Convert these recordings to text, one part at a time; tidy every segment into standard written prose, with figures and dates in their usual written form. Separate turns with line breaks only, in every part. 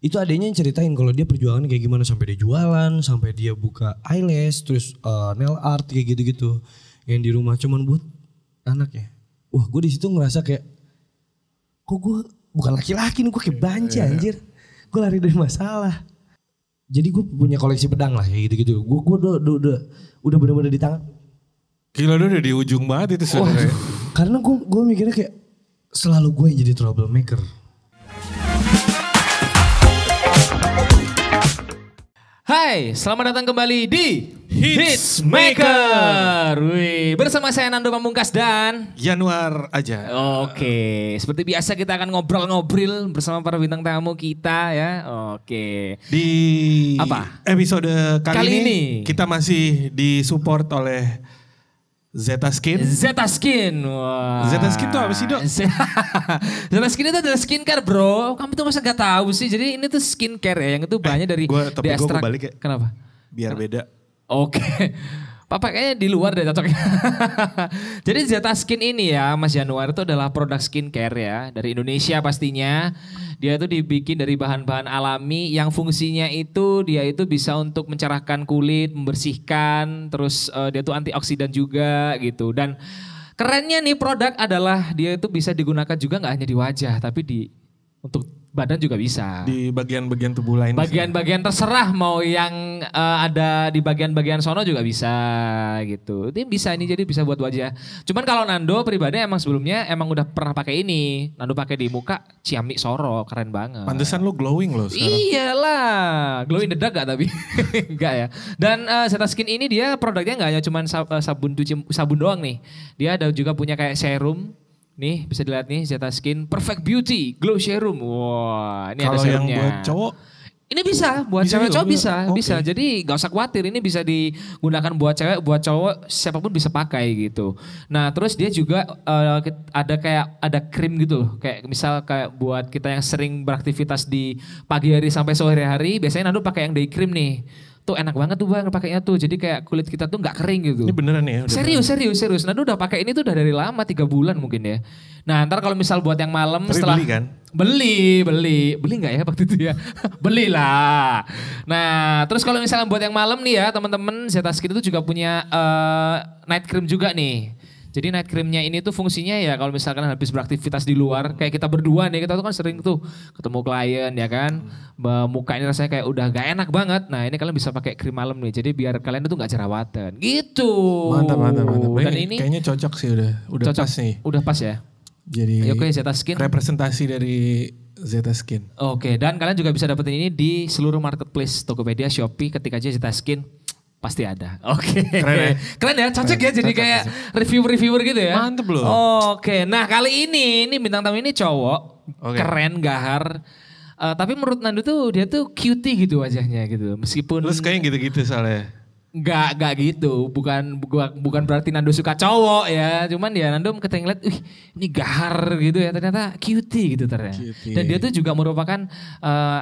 Itu adanya yang ceritain kalau dia perjuangan kayak gimana sampai dia jualan, sampai dia buka eyelash, terus nail art kayak gitu-gitu. Yang di rumah cuman buat anaknya. Wah, gue di situ ngerasa kayak kok gue bukan laki-laki nih, gue kayak banci anjir. Gue lari dari masalah. Jadi gue punya koleksi pedang lah kayak gitu-gitu. Gue udah bener-bener di tangan.
Gila udah di ujung banget itu sebenarnya.
Karena gue mikirnya kayak selalu gue yang jadi troublemaker.
Hai, selamat datang kembali di Hitsmaker. Wih, bersama saya Nando Pamungkas dan
Januar aja.
Oke, seperti biasa kita akan ngobrol-ngobrol bersama para bintang tamu kita ya. Oke.
Di
apa?
Episode kali ini kita masih disupport oleh Zeta Skin.
Zeta Skin. Wah.
Zeta Skin tuh apa sih, Dok?
Zeta Skin itu adalah skincare, bro. Kamu tuh masa gak tahu sih? Jadi ini tuh skincare ya, yang itu banyak dari
Tapi gue
ekstrak.
balik ya.
Kenapa?
Biar beda.
Oke. Papa kayaknya di luar deh cocoknya. Jadi Zeta Skin ini ya Mas Januar itu adalah produk skincare ya. Dari Indonesia pastinya. Dia itu dibikin dari bahan-bahan alami yang fungsinya itu dia itu bisa untuk mencerahkan kulit, membersihkan. Terus dia tuh antioksidan juga gitu. Dan kerennya nih produk adalah dia itu bisa digunakan juga gak hanya di wajah. Tapi untuk badan juga bisa.
Di bagian-bagian tubuh lain.
Bagian-bagian terserah mau yang ada di bagian-bagian sono juga bisa gitu. Ini bisa ini jadi bisa buat wajah. Cuman kalau Nando pribadi emang sebelumnya emang udah pernah pakai ini. Nando pakai di muka Ciamik Soro, keren banget.
Pantesan lu glowing loh sekarang.
Iyalah, glow in the dark gak tapi? Enggak ya. Dan Zeta Skin ini dia produknya gak hanya cuman sabun doang nih. Dia ada juga punya kayak serum. Nih bisa dilihat nih Zeta Skin Perfect Beauty Glow Serum. Wah, ini ada serumnya.
Kalau yang buat cowok?
Ini bisa buat cewek cowok bisa,
okay.
bisa. Jadi gak usah khawatir, ini bisa digunakan buat cewek, buat cowok, siapapun bisa pakai gitu. Nah, terus dia juga ada krim gitu loh. Kayak misal kayak buat kita yang sering beraktivitas di pagi hari sampai sore hari, biasanya Nando pakai yang day cream nih. Tuh enak banget tuh Bang pakainya tuh. Jadi kayak kulit kita tuh gak kering gitu.
Ini beneran ya?
Serius. Nando udah pakai ini tuh udah dari lama 3 bulan mungkin ya. Nah ntar kalau misal buat yang malam setelah.
Beli kan?
Beli gak ya waktu itu ya? Belilah. Nah terus kalau misalnya buat yang malam nih ya teman-teman Zeta Skin itu juga punya night cream juga nih. Jadi night creamnya ini tuh fungsinya ya kalau misalkan habis beraktivitas di luar. Kayak kita berdua nih, kita tuh kan sering tuh ketemu klien ya kan. Muka ini rasanya kayak udah gak enak banget. Nah ini kalian bisa pakai krim malam nih. Jadi biar kalian tuh gak jerawatan gitu.
Mantap.
Dan ini
kayaknya cocok sih udah
cocok,
pas nih.
Udah pas ya.
Jadi
oke, Zeta Skin.
Representasi dari Zeta Skin.
Oke, dan kalian juga bisa dapetin ini di seluruh marketplace Tokopedia, Shopee, ketik aja Zeta Skin. Pasti ada. Oke. Keren ya, cocok ya jadi kayak reviewer gitu ya.
Mantep loh.
Oke, nah kali ini bintang tamu ini cowok. Keren, gahar. Tapi menurut Nando tuh dia tuh cutie gitu wajahnya gitu. Meskipun.
Terus kayaknya gitu-gitu soalnya.
Enggak gitu. Bukan berarti Nando suka cowok ya. Cuman ya Nando ketika ngeliat, ini gahar gitu ya. Ternyata cutie gitu ternyata. Cutie. Dan dia tuh juga merupakan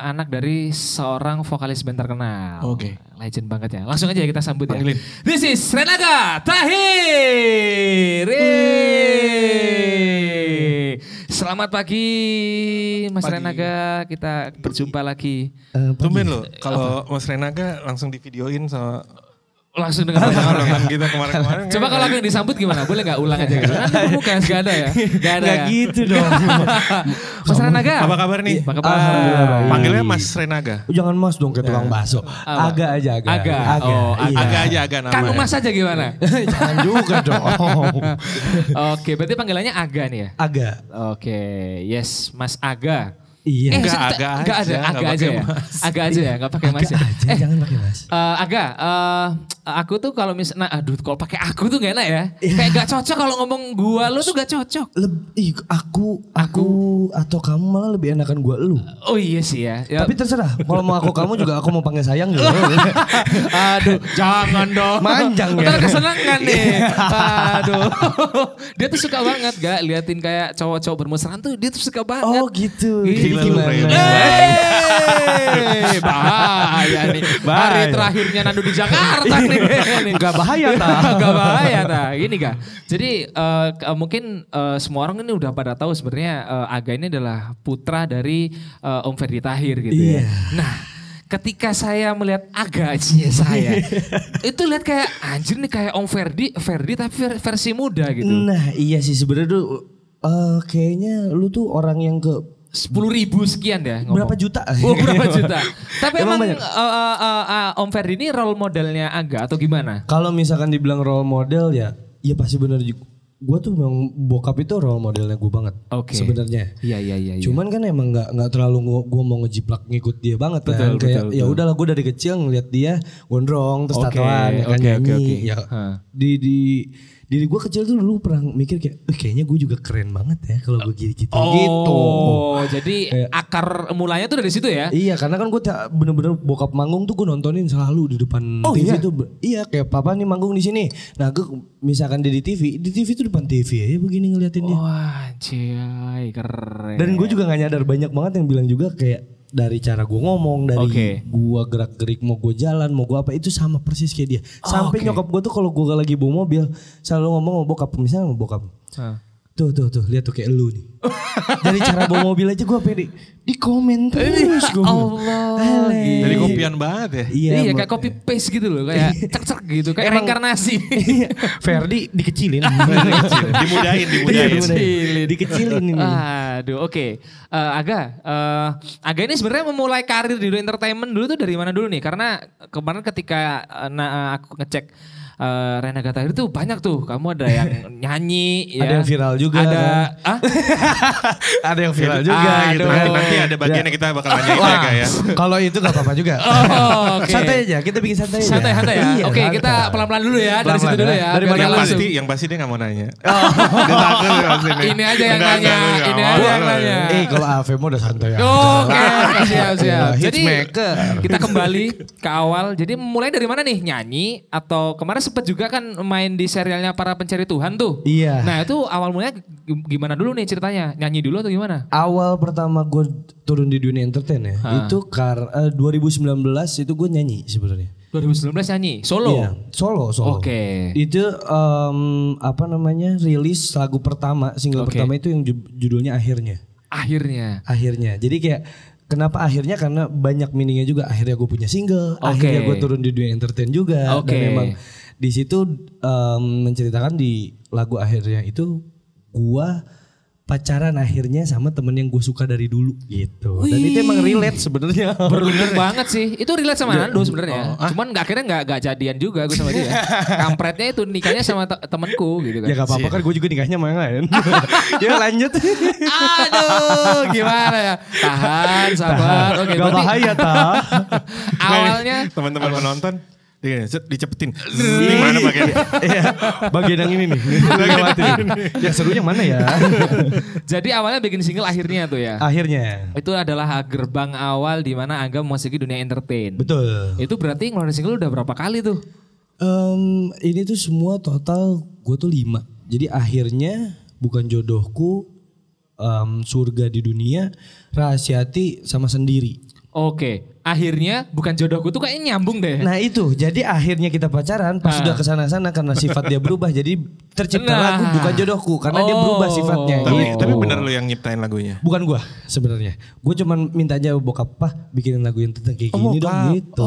anak dari seorang vokalis band terkenal.
Oke.
Legend banget ya. Langsung aja kita sambut
Panggilin.
ya. This is Renaga Tahir. Selamat pagi Mas Renaga. Kita berjumpa lagi.
Tumben loh kalau Mas Renaga langsung divideoin sama
langsung dengan pasangan
kita kemarin-kemarin.
Coba kalau aku yang disambut gimana? Boleh gak ulang aja gitu? Nanti pemuka gak ada ya? Gak ada ya?
Gitu dong.
Mas Renaga.
Apa kabar nih?
Apa kabar?
Panggilnya Mas Renaga.
Jangan Mas dong kayak tukang bakso. Aga aja.
Agak aja nama.
Kang Mas aja gimana?
Jangan juga dong.
Oke, berarti panggilannya Aga nih ya?
Aga.
Oke, yes Mas Aga.
Iya.
Enggak ada, Aga aja ya. Aga aja ya, enggak pakai Mas ya.
Jangan pakai Mas.
Aga, aku tuh kalau misalnya, kalau pakai aku tuh gak enak ya. Kayak gak cocok kalau ngomong gua, lu tuh gak cocok.
Aku atau kamu malah lebih enakan gua lu.
Oh iya sih ya.
Tapi terserah, kalau mau aku kamu juga aku mau panggil sayang juga.
Aduh, jangan dong.
Manjang ya.
Ntar kesenangan nih. Aduh. Dia tuh suka banget gak liatin kayak cowok-cowok bermesraan tuh dia tuh suka banget.
Oh gitu.
Gila lu,
Bahaya nih. Hari terakhirnya Nando di Jakarta nih.
Gak bahaya ta.
Gak bahaya ta. Gini Kak. Jadi mungkin semua orang ini udah pada tahu sebenarnya Aga ini adalah putra dari Om Ferdi Tahir gitu ya. Nah, ketika saya melihat Aga saya itu lihat kayak anjir nih kayak Om Ferdi tapi versi muda gitu.
Nah iya sih sebenarnya tuh kayaknya lu tuh orang yang ke
10.000 sekian ya ngomong.
Berapa juta?
Oh berapa juta. Tapi emang
banyak.
Om Ferdi ini role modelnya Aga atau gimana?
Kalau misalkan dibilang role model ya pasti benar juga. Gue tuh memang bokap itu role modelnya gue banget sebenarnya.
Iya.
Cuman kan emang nggak terlalu gue mau ngejiplak ngikut dia banget kan. Kayak ya udahlah gue dari kecil ngeliat dia gondrong terus tatoan ya kan nyanyi. Ya di diri gue kecil tuh dulu pernah mikir kayak kayaknya gue juga keren banget ya kalau gue gitu.
Oh, jadi akar mulanya tuh dari situ ya?
Iya, karena kan gue bener-bener bokap manggung tuh gue nontonin selalu di depan TV tuh. Iya, kayak papa nih manggung di sini. Nah, gue misalkan dia di TV tuh depan TV ya begini ngeliatin dia.
Wah, ciai keren.
Dan gue juga gak nyadar banyak banget yang bilang juga kayak dari cara gue ngomong, dari gue gerak-gerik mau gue jalan, mau gue apa itu sama persis kayak dia. Sampai nyokap gue tuh kalau gue lagi bawa mobil selalu ngomong sama bokap, misalnya sama bokap. Tuh lihat tuh kayak lu nih. Dari cara bawa mobil aja gue pede di komen terus gue.
Allah.
Jadi kopian banget ya.
Iya kayak copy paste gitu loh, kayak cek gitu, kayak reinkarnasi.
Ferdi dikecilin.
Dimudahin.
Dikecilin ini.
Aduh, oke. Aga ini sebenarnya memulai karir di dunia entertainment dulu tuh dari mana dulu nih? Karena kemarin ketika aku ngecek Renata Tahir tuh banyak tuh. Kamu ada yang nyanyi ya.
Ada yang viral juga. Ada yang viral juga gitu kan.
Nanti ada bagian yang kita bakal nanyain ya.
Kalau itu gak apa-apa juga. Santai aja, kita bikin santai aja.
Santai ya. Oke, kita pelan-pelan dulu ya. Dari situ dulu ya.
Yang pasti dia gak mau nanya.
Ini aja yang nanya.
Kalau AV udah santai aja.
Oke, siap. Jadi
Hitmaker.
kita kembali ke awal. Jadi mulai dari mana nih? Nyanyi atau kemarin sempet juga kan main di serialnya Para Pencari Tuhan tuh.
Iya.
Nah itu awal mulanya gimana dulu nih ceritanya? Nyanyi dulu atau gimana?
Awal pertama gue turun di dunia entertain ya. Itu 2019 itu gue nyanyi sebenarnya.
2019 nyanyi? Solo?
Iya, solo.
Oke.
Itu rilis lagu pertama, single pertama itu yang judulnya Akhirnya. Jadi kayak kenapa akhirnya? Karena banyak meaningnya juga. Akhirnya gue punya single, akhirnya gue turun di dunia entertain juga. Dan memang di situ menceritakan di lagu akhirnya itu gue pacaran akhirnya sama temen yang gue suka dari dulu gitu. Dan itu emang relate sebenarnya.
Beruntung banget sih. Itu relate sama Nando sebenarnya. Cuman akhirnya nggak jadian juga gue sama dia. Kampretnya itu nikahnya sama temenku gitu kan.
Ya gak apa-apa kan gue juga nikahnya sama yang lain. Ya lanjut.
Aduh gimana ya. Tahan sabar. Oke,
gak bahaya
awalnya
teman-teman menonton dicepetin. Ini mana bagiannya?
Bagian yang ini nih. Ya serunya mana ya?
Jadi awalnya bikin single akhirnya tuh ya.
Akhirnya.
Itu adalah gerbang awal di mana Aga memasuki dunia entertain.
Betul.
Itu berarti ngeluarin single udah berapa kali tuh?
Ini tuh semua total gue tuh 5. Jadi akhirnya bukan jodohku, surga di dunia, rahasia hati sama sendiri.
Oke, akhirnya bukan jodohku tuh kayaknya nyambung deh.
Nah itu, jadi akhirnya kita pacaran pas sudah kesana-sana karena sifat dia berubah. Jadi tercipta lagu bukan jodohku karena dia berubah sifatnya.
Tapi bener lu yang nyiptain lagunya?
Bukan gua sebenarnya. Gue cuman minta aja bokap, bikinin lagu yang tentang kayak gini dong gitu.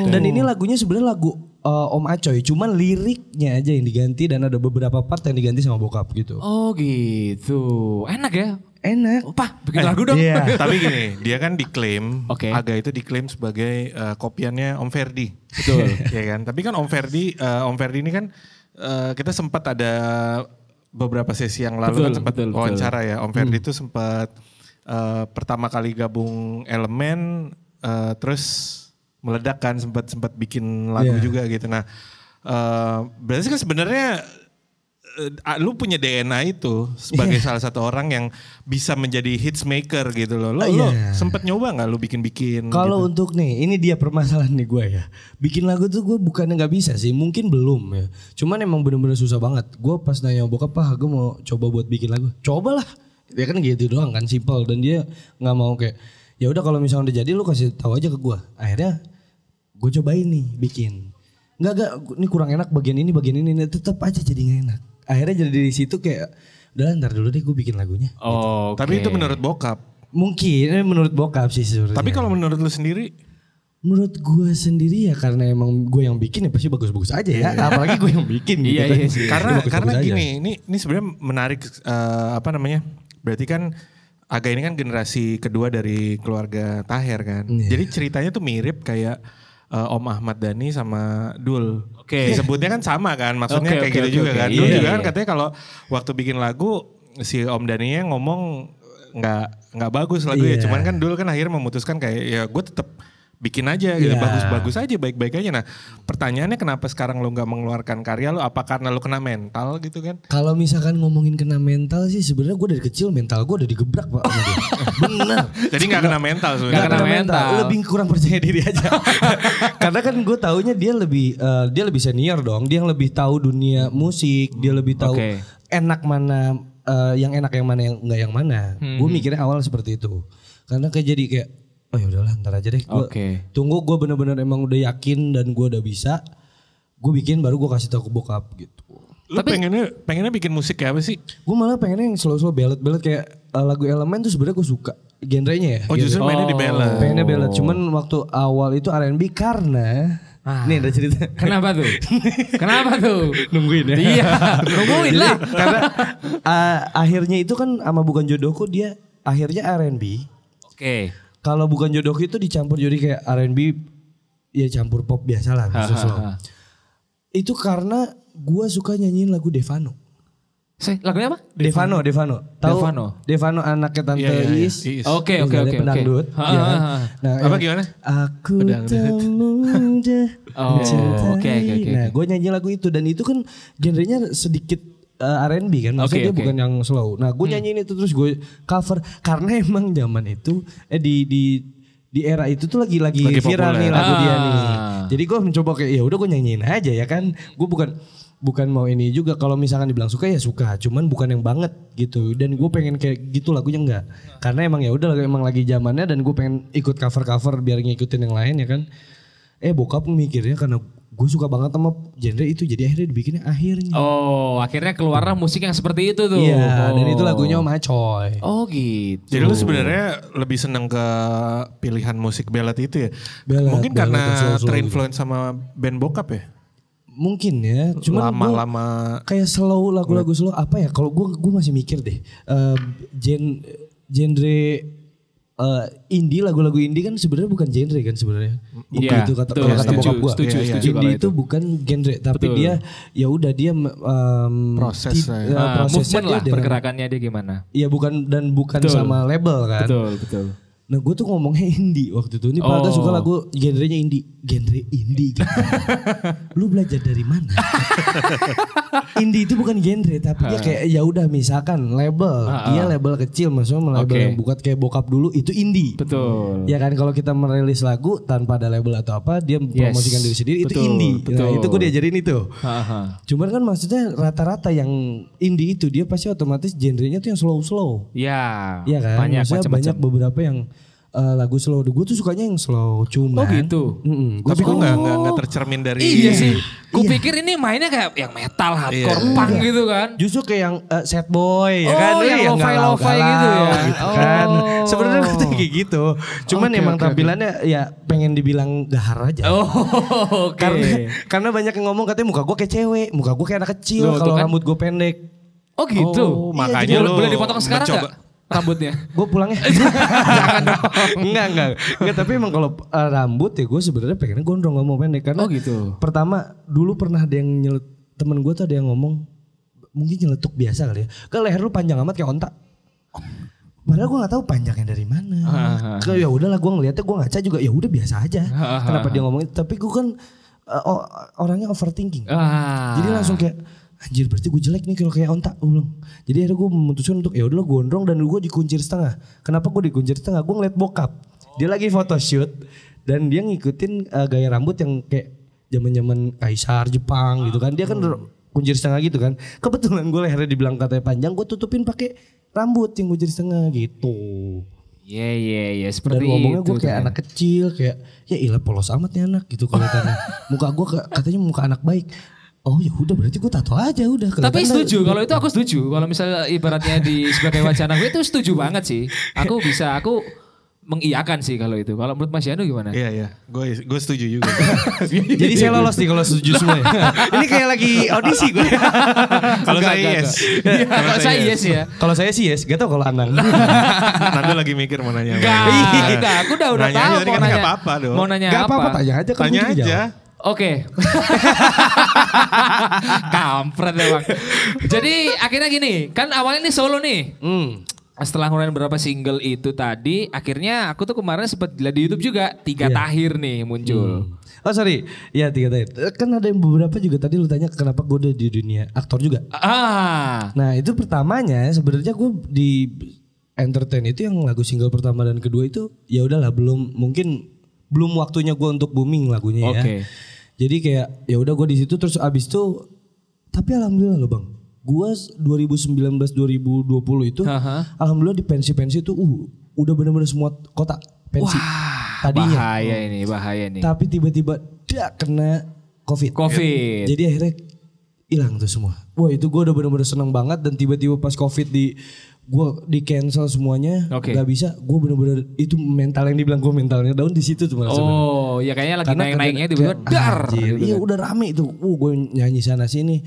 Dan ini lagunya sebenarnya lagu Om Acoy, cuman liriknya aja yang diganti dan ada beberapa part yang diganti sama bokap gitu.
Oh gitu, enak ya?
Enak.
Bikin lagu dong.
Iya. Tapi gini, dia kan diklaim, Aga itu diklaim sebagai kopiannya Om Ferdi.
Betul.
Ya kan? Tapi kan Om Ferdi ini kan kita sempat ada beberapa sesi yang lalu kan sempat wawancara ya. Om Ferdi itu sempat pertama kali gabung Elemen, terus meledak kan, sempat bikin lagu juga gitu. Nah, berarti kan sebenarnya lu punya DNA itu sebagai salah satu orang yang bisa menjadi hits maker gitu loh. Lu sempet nyoba gak lu bikin-bikin?
Kalau
gitu?
untuk ini dia permasalahan nih gue ya. Bikin lagu tuh gue bukannya gak bisa sih, mungkin belum ya. Cuman emang bener-bener susah banget. Gue pas nanya bokap, gue mau coba buat bikin lagu. Cobalah. Dia kan gitu doang kan, simple. Dan dia gak mau kayak, ya udah kalau misalnya udah jadi lu kasih tahu aja ke gue. Akhirnya gue cobain nih bikin. Enggak, ini kurang enak bagian ini tetap aja jadi gak enak. Akhirnya jadi dari situ kayak udah ntar dulu deh gue bikin lagunya.
Oh,
gitu. Tapi itu menurut bokap.
Mungkin menurut bokap sih sebenarnya.
Tapi kalau menurut lu sendiri?
Menurut gue sendiri ya karena emang gue yang bikin ya pasti bagus-bagus aja ya. Apalagi gue yang bikin gitu.
Iya sih.
Karena gini, ini sebenarnya menarik berarti kan Aga ini kan generasi kedua dari keluarga Taher kan. Jadi ceritanya tuh mirip kayak Om Ahmad Dhani sama Dul. Disebutnya kan sama kan, maksudnya kayak gitu juga kan. Dul juga kan katanya kalau waktu bikin lagu si Om Dhani-nya ngomong nggak bagus lagunya. Cuman kan Dul kan akhirnya memutuskan kayak ya gue tetap bikin aja gitu, bagus-bagus aja, baik-baik aja. Nah pertanyaannya kenapa sekarang lo gak mengeluarkan karya lo? Apa karena lo kena mental gitu kan?
Kalau misalkan ngomongin kena mental sih sebenarnya gue dari kecil mental gue udah digebrak Pak. Bener.
Jadi gak kena mental sebenarnya.
Gak kena mental.
Lebih kurang percaya diri aja. Karena kan gue taunya dia lebih senior dong. Dia yang lebih tahu dunia musik. Dia lebih tahu enak mana, yang enak yang mana, yang enggak yang mana. Gue mikirnya awal seperti itu. Karena kayak jadi kayak oh ya udahlah ntar aja deh. Tunggu gue bener-bener emang udah yakin dan gue udah bisa. Gue bikin baru gue kasih tahu ke bokap gitu.
Lu pengennya bikin musik kayak apa sih?
Gue malah pengennya yang slow-slow ballad kayak lagu Elemen tuh sebenarnya gue suka genrenya ya.
Oh justru mainnya di ballad.
Pengennya ballad. Cuman waktu awal itu R&B karena nih ada cerita.
Kenapa tuh? Kenapa tuh?
Nungguin ya.
Iya, nungguin lah.
Karena akhirnya itu kan sama Bukan Jodohku dia akhirnya R&B. Kalau Bukan Jodohku itu dicampur jadi kayak R&B ya campur pop biasa lah. Itu karena gue suka nyanyiin lagu Devano.
Lagunya apa?
Devano. Tahu? Devano anaknya Tante Iis.
Oke.
Pendangdut. Ya. Nah,
apa gimana?
Aku tak mudah mencintai.
Oke.
Nah, gue nyanyi lagu itu dan itu kan genrenya sedikit R&B kan, maksudnya dia bukan yang slow. Nah, gue nyanyiin itu terus gue cover karena emang zaman itu di era itu tuh lagi viral nih lagu dia nih. Jadi gue mencoba kayak ya udah gue nyanyiin aja ya kan. Gue bukan mau ini juga, kalau misalkan dibilang suka ya suka, cuman bukan yang banget gitu. Dan gue pengen kayak gitu lagunya enggak. Karena emang ya udah emang lagi zamannya dan gue pengen ikut cover biar ngikutin yang lain ya kan. Bokap mikirnya karena gue suka banget sama genre itu jadi akhirnya dibikinnya akhirnya.
Oh, akhirnya keluarlah musik yang seperti itu tuh.
Iya, dan itu lagunya Om Acoy.
Oh gitu.
Jadi lu sebenarnya lebih seneng ke pilihan musik ballad itu ya?
Ballad,
mungkin karena terinfluence sama band bokap ya?
Mungkin ya, cuman
lama-lama
kayak slow, lagu-lagu slow apa ya? Kalau gue masih mikir deh, genre indie, lagu-lagu indie kan sebenarnya bukan genre kan sebenarnya.
Iya,
itu kata bokap gue.
Setuju
Indie itu bukan genre, tapi dia ya udah dia
prosesnya
movement lah, pergerakannya dia gimana?
Iya bukan sama label kan.
Betul.
Nah gue tuh ngomongnya indie waktu itu. Ini Pak suka lagu genrenya indie. Genre indie gitu. Lu belajar dari mana? Indie itu bukan genre tapi dia kayak ya udah misalkan label. Dia label kecil maksudnya label yang bukan kayak bokap dulu itu indie.
Betul.
Ya kan kalau kita merilis lagu tanpa ada label atau apa dia promosikan diri sendiri itu indie. Nah itu gue diajarin itu. Cuman kan maksudnya rata-rata yang indie itu dia pasti otomatis genrenya tuh yang slow-slow.
Iya.
Iya kan? Maksudnya banyak beberapa yang lagu slow. Gue tuh sukanya yang slow cuman.
Oh gitu.
Tapi kok nggak tercermin dari.
Iya sih. Gue pikir ini mainnya kayak yang metal, hardcore, punk gitu kan.
Justru kayak yang sad boy ya kan.
Yang lo-fi gitu ya.
Gitu kan. Sebenarnya gue tuh kayak gitu. Cuman emang tampilannya ya pengen dibilang gahar aja.
Oke.
Karena banyak yang ngomong katanya muka gue kayak cewek, muka gue kayak anak kecil kalau rambut gue pendek.
Oh gitu.
Makanya lu
boleh dipotong sekarang enggak? Rambutnya.
Gue pulangnya. Jangan dong. Enggak. Tapi emang kalau rambut ya gue sebenarnya pengennya gondrong gak mau pendek. Karena
gitu.
Pertama dulu pernah ada yang temen gue tuh ada yang ngomong. Mungkin nyeletuk biasa kali ya. Ke leher lu panjang amat kayak onta. Padahal gue gak tahu panjangnya dari mana. Ya udahlah gue ngeliatnya gue ngaca juga ya udah biasa aja. Kenapa dia ngomongin. Tapi gue kan orangnya overthinking. Jadi langsung kayak anjir berarti gue jelek nih kalau kayak onta gue bilang. Jadi akhirnya gue memutuskan untuk ya udahlah gondrong dan gue dikuncir setengah. Kenapa gue dikuncir setengah? Gue ngeliat bokap. Dia lagi photoshoot dan dia ngikutin gaya rambut yang kayak zaman-zaman kaisar Jepang gitu kan. Dia kan kuncir setengah gitu kan. Kebetulan gue lehernya dibilang katanya panjang, gue tutupin pakai rambut yang kuncir setengah gitu.
Iya seperti
Dan ngomongnya gue
itu,
kayak anak kecil, kayak ya ilah polos amat nih anak gitu kelihatannya. Muka gue katanya muka anak baik. Oh ya udah berarti gue tato aja udah.
Tapi setuju, kalau itu aku setuju. Kalau misalnya ibaratnya sebagai wacana gue itu setuju banget sih. Aku mengiyakan sih kalau itu. Kalau menurut Mas Yanu gimana?
Iya. Gue setuju juga.
Jadi saya lolos nih kalau setuju semua ya. Ini kayak lagi audisi gue.
Kalau saya yes.
Kalau saya yes ya.
Kalau saya sih yes, gak tau kalau Anang.
Nanti lagi mikir mau nanya.
Enggak, aku udah
Nanya
tahu
aja,
mau
kan
nanya.
gak apa-apa dong.
Mau nanya
Gak
apa?
apa-apa, tanya aja. Kan
Tanya
gue juga
aja.
jawab.
Oke. Kampret emang. Jadi akhirnya gini, kan awalnya ini solo nih. Setelah ngeluarin beberapa single itu tadi, akhirnya aku tuh kemarin sempat lihat di YouTube juga 3 tahir nih muncul.
Oh sorry, ya 3 tahun. Kan ada yang beberapa juga tadi lu tanya kenapa gue udah di dunia aktor juga. Nah itu pertamanya sebenarnya gue di entertain itu yang lagu single pertama dan kedua itu ya udahlah belum waktunya gue untuk booming lagunya ya. Jadi kayak ya udah gue di situ terus abis itu tapi alhamdulillah loh bang. Gua 2019-2020 itu alhamdulillah di pensi-pensi itu udah benar-benar semua kota pensi.
Wah,
tadinya.
Bahaya nih.
Tapi tiba-tiba kena COVID. Jadi akhirnya hilang tuh semua. Wah, itu gua udah benar-benar seneng banget dan tiba-tiba pas COVID gua di cancel semuanya, nggak bisa. Gua benar-benar itu mental yang dibilang gua mentalnya down di situ tuh maksudnya.
Oh, ya kayaknya lagi naik-naiknya tiba-tiba dar.
Gitu iya, udah rame itu. Gua nyanyi sana sini.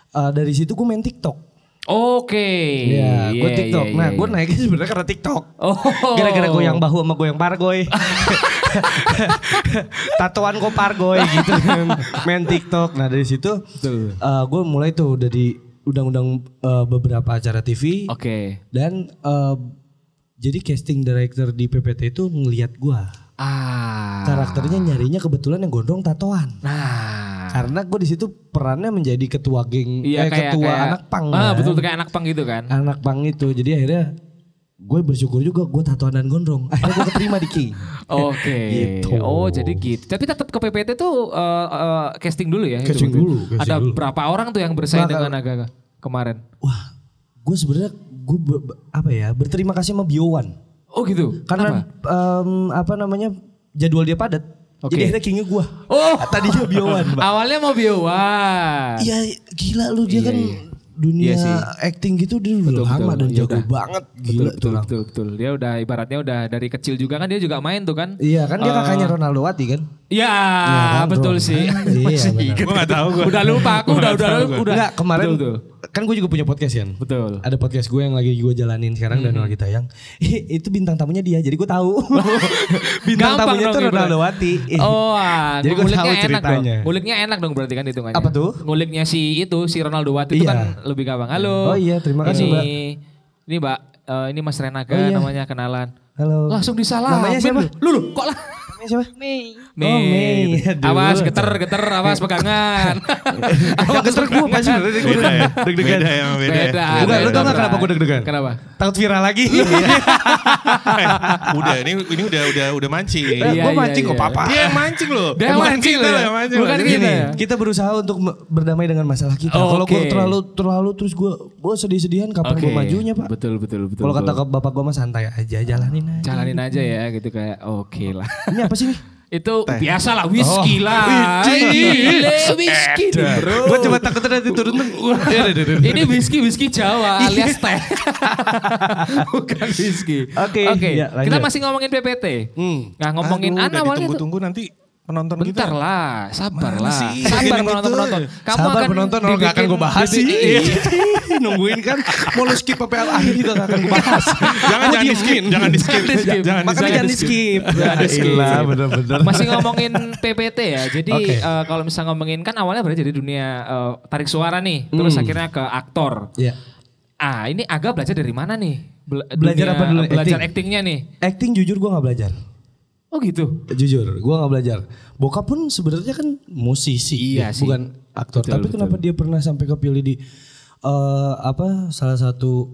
Dari situ gue main TikTok.
Iya,
gue TikTok. Nah, gue naiknya sebenarnya karena TikTok. Gara-gara goyang bahu sama goyang pargoy. Tatoan kok pargoy gitu kan. Main TikTok. Nah, dari situ gue mulai tuh udah diundang-undang beberapa acara TV. Dan jadi casting director di PPT itu ngelihat gue. Karakternya nyarinya kebetulan yang gondrong tatoan. Karena gue di situ perannya menjadi ketua geng, ketua anak pang.
Betul kayak anak pang gitu kan.
Anak pang itu, jadi akhirnya gue bersyukur juga gue tatoan dan gondrong. Akhirnya gue keterima di King.
Gitu. Oh jadi gitu. Tapi tetap ke PPT tuh casting dulu ya?
Casting dulu.
Ada berapa orang tuh yang bersaing dengan Aga kemarin?
Wah, gue sebenarnya berterima kasih sama Bio1.
Oh gitu.
Karena jadwal dia padat. Jadi akhirnya kingnya gue. Tadinya Bio1.
Awalnya mau Bio1.
Iya gila lu dia kan dunia acting gitu dia udah lama dan jago banget. Gila
betul. Dia udah ibaratnya udah dari kecil juga kan dia juga main tuh kan.
Iya kan dia kakaknya Ronaldo Wati kan.
Iya kan, betul sih.
Iya
gue gak tahu gue.
Udah lupa aku udah.
Enggak kemarin kan gue juga punya podcast kan.
Betul.
Ada podcast gue yang lagi gue jalanin sekarang dan lagi tayang. Itu bintang tamunya dia jadi gue tahu. Bintang tamunya tuh Ronaldo Wati.
Jadi gue tahu ceritanya. Nguliknya enak dong berarti kan hitungannya.
Apa tuh?
Nguliknya si Ronaldo Wati itu kan lebih gampang. Halo.
Oh iya terima kasih Mbak.
Ini Mbak, ini Mas Renaga namanya kenalan.
Halo.
Langsung disalamin.
Namanya siapa?
Lu kok lah.
Namanya siapa?
Mei.
Mei. Awas geter, awas pegangan.
Awas geter gue pasti deg-degan.
Beda.
Bukan, lu tau gak kenapa gue deg-degan?
Kenapa?
Takut viral lagi.
Udah ini udah mancing.
Gue mancing kok apa-apa.
Dia yang mancing loh.
Dia mancing loh. Bukan
gini. Kita berusaha untuk berdamai dengan masalah kita. Kalau gue terlalu terus gue sedih-sedihan kapan gue majunya Pak.
Betul.
Kalau kata bapak gue mah santai aja, jalanin
aja ya gitu kayak oke lah.
Ini apa sih nih?
Itu biasa lah whisky lah. Whisky bro.
Gue cuma takut nanti turun.
Ini whisky Jawa alias teh. Bukan whisky. Oke. Kita masih ngomongin PPT. Nah ngomongin awalnya
tunggu nanti penonton kita.
Bentar lah, sabar penonton.
Sabar penonton, gak akan gue bahas sih. Nungguin kan, mau lu skip PPL akhir juga gak akan gue bahas.
Jangan di skip.
Makanya jangan di skip. Bener-bener.
Masih ngomongin PPT ya, jadi kalau misalnya ngomongin kan awalnya berarti dari dunia tarik suara nih, terus akhirnya ke aktor. Ini Aga belajar dari mana nih?
Belajar apa dulu?
Belajar actingnya nih.
Acting jujur gue gak belajar.
Oh gitu?
Jujur, gue gak belajar. Bokap pun sebenarnya kan musisi,
iya sih.
Bukan aktor. Tapi kenapa dia pernah sampai kepilih di salah satu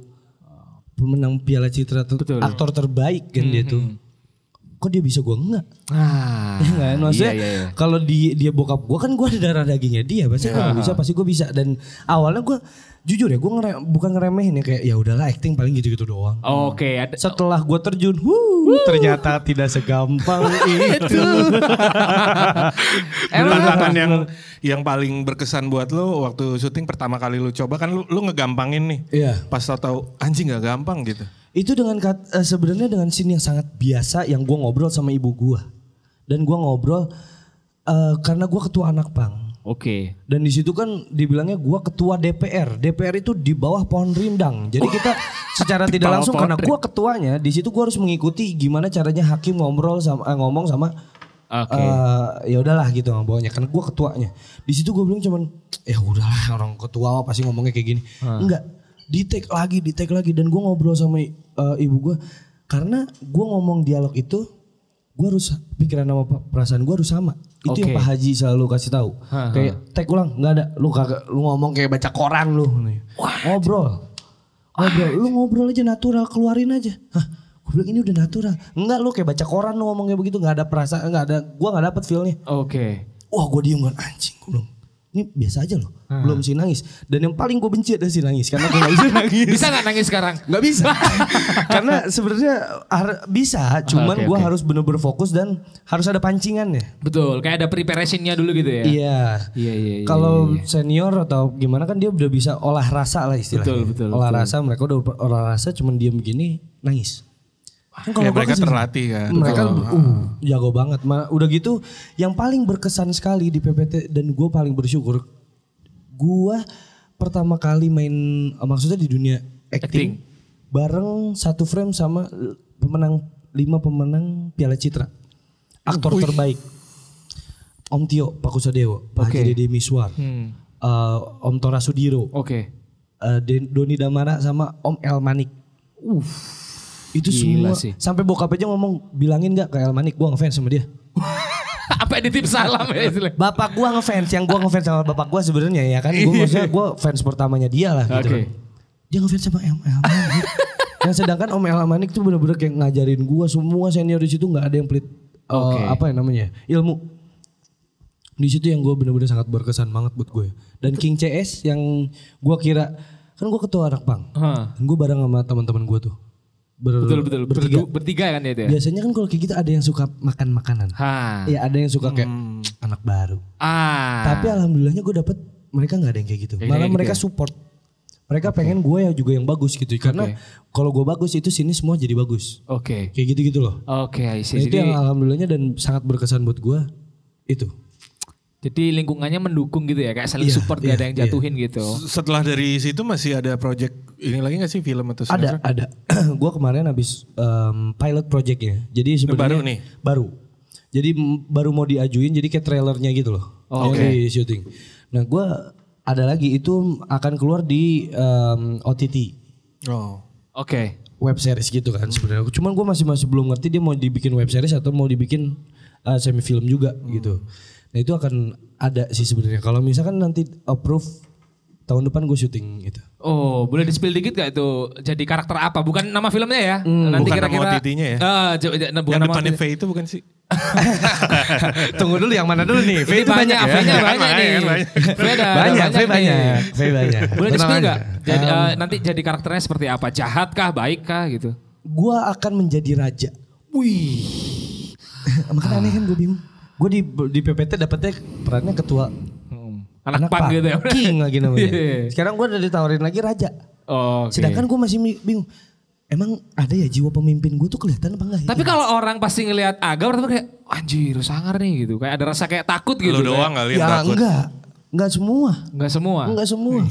pemenang Piala Citra aktor terbaik kan dia tuh. kok dia bisa gue enggak?
Ah,
Ya kan? Maksudnya
iya.
kalau dia bokap gue kan gue ada darah dagingnya dia, pasti kalau bisa pasti gue bisa. Dan awalnya gue jujur ya gue bukan ngeremehin ya, kayak ya udahlah acting paling gitu-gitu doang.
Oke, ada.
Setelah gue terjun, ternyata tidak segampang itu.
Emang yang paling berkesan buat lo waktu syuting pertama kali lo coba kan lo ngegampangin nih.
Iya.
Pas tahu anjing nggak gampang gitu.
Itu dengan sebenarnya dengan scene yang sangat biasa yang gue ngobrol sama ibu gue. Dan gue ngobrol karena gue ketua anak pang.
Oke.
Dan di situ kan dibilangnya gue ketua DPR. DPR itu di bawah pohon rindang. Jadi kita secara tidak langsung karena gue ketuanya, di situ gue harus mengikuti gimana caranya hakim ngomong sama ya udahlah gitu bawahnya karena gue ketuanya. Di situ gue bilang cuman ya udahlah orang ketua pasti ngomongnya kayak gini. Enggak, di take lagi dan gue ngobrol sama ibu gue karena gue ngomong dialog itu gue harus pikiran sama perasaan gue harus sama. Itu yang Pak Haji selalu kasih tahu. Kayak take ulang nggak ada, lu ngomong kayak baca koran lu. Ngobrol, lu ngobrol aja natural, keluarin aja. Hah, gue bilang ini udah natural. Enggak, lu kayak baca koran lu ngomong kayak begitu, nggak ada perasaan, nggak ada, gue nggak dapet feelnya.
Oke.
Wah gue diem kan anjing, gue bilang ini biasa aja loh, belum si nangis. Dan yang paling gue benci adalah si nangis karena gue gak bisa nangis.
Bisa gak nangis sekarang?
Gak bisa. Karena sebenarnya bisa, cuman gue harus bener-bener fokus dan harus ada pancingannya.
Betul, kayak ada preparationnya dulu gitu ya.
Iya. Kalau senior atau gimana kan dia udah bisa olah rasa lah istilahnya.
Betul.
Rasa, mereka udah olah rasa cuman diem begini nangis.
Kan ya mereka terlatih kan.
Mereka jago banget. Udah gitu yang paling berkesan sekali di PPT dan gue paling bersyukur. Gue pertama kali main maksudnya di dunia acting. Bareng satu frame sama 5 pemenang Piala Citra. Aktor terbaik. Om Tio, Pak Kusadewo, Pak Haji Deddy Miswar, Om Tora Sudiro, Doni Damara sama Om El Manik. Itu
gila
semua
sih.
sampai bokap aja ngomong bilangin gak ke El Manik gue ngefans sama dia.
Apa ditip salam ya istilahnya?
Bapak gue ngefans, yang gue ngefans sama bapak gue sebenarnya ya kan. Gue maksudnya gue fans pertamanya dia lah gitu. Dia ngefans sama El Manik. Yang sedangkan Om El Manik tuh bener-bener kayak ngajarin gue, semua senior di situ nggak ada yang pelit apa ya namanya ilmu. Di situ yang gue bener-bener sangat berkesan banget buat gue. Dan King CS yang gue kira kan gue ketua anak pang, dan gue bareng sama teman-teman gue tuh.
Betul. Bertiga kan itu ya?
Biasanya kan kalau kayak gitu ada yang suka makan makanan. Iya ada yang suka kayak anak baru. Tapi alhamdulillahnya gue dapet mereka nggak ada yang kayak gitu. Malah mereka support. Mereka pengen gue ya juga yang bagus gitu. Karena kalau gue bagus itu sini semua jadi bagus. Kayak gitu-gitu loh.
Nah,
itu yang alhamdulillahnya dan sangat berkesan buat gue itu.
Jadi lingkungannya mendukung gitu ya, kayak saling support, gak ada yang jatuhin gitu.
Setelah dari situ masih ada project ini lagi gak sih, film atau sinetron?
Ada. Gue kemarin habis pilot projectnya. Jadi sebenarnya baru. Jadi baru mau diajuin, jadi kayak trailernya gitu loh. Di syuting. Nah gue ada lagi itu akan keluar di OTT. Web series gitu kan sebenarnya. Cuman gue masih belum ngerti dia mau dibikin web series atau mau dibikin semi film juga gitu. Nah itu akan ada sih sebenarnya. Kalau misalkan nanti approve tahun depan gue syuting gitu.
Oh, boleh di-spill dikit gak itu jadi karakter apa? Bukan nama filmnya ya? Nanti
bukan
kira-kira
nama OTT-nya ya?
Bukan
yang depannya V itu bukan sih?
Tunggu dulu yang mana dulu nih?
V itu banyak ya? V-nya banyak nih.
V banyak.
Boleh di-spill gak? Nanti jadi karakternya seperti apa? Jahat kah? Baik kah gitu?
Gue akan menjadi raja.
Wih.
Makanya aneh kan gue bingung. Gue di PPT dapetnya perannya ketua
anak pang gitu ya.
King lagi namanya. Sekarang gue udah ditawarin lagi raja. Sedangkan gue masih bingung. Emang ada ya jiwa pemimpin gue tuh kelihatan apa enggak?
Tapi kalau orang pasti ngelihat Aga pertama kayak anjir sangar nih gitu. Kayak ada rasa kayak takut gitu.
Lu doang kali yang takut.
Enggak semua.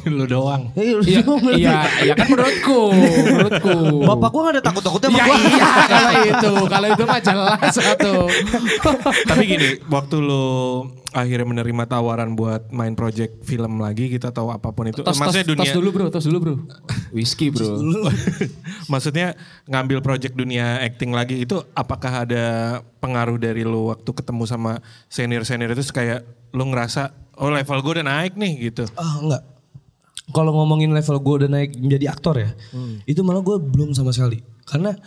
Lu doang.
Iya kan menurutku.
Bapak gua gak ada takut-takutnya sama gua.
Iya kalau itu mah jelas satu.
Tapi gini, waktu lu akhirnya menerima tawaran buat main project film lagi kita tahu apapun itu. Maksudnya dunia.
Tos dulu bro. Whisky bro.
Maksudnya ngambil project dunia acting lagi itu apakah ada pengaruh dari lu waktu ketemu sama senior-senior itu kayak lu ngerasa oh level gue udah naik nih gitu.
Enggak. Kalau ngomongin level gue udah naik menjadi aktor ya. Itu malah gue belum sama sekali. Karena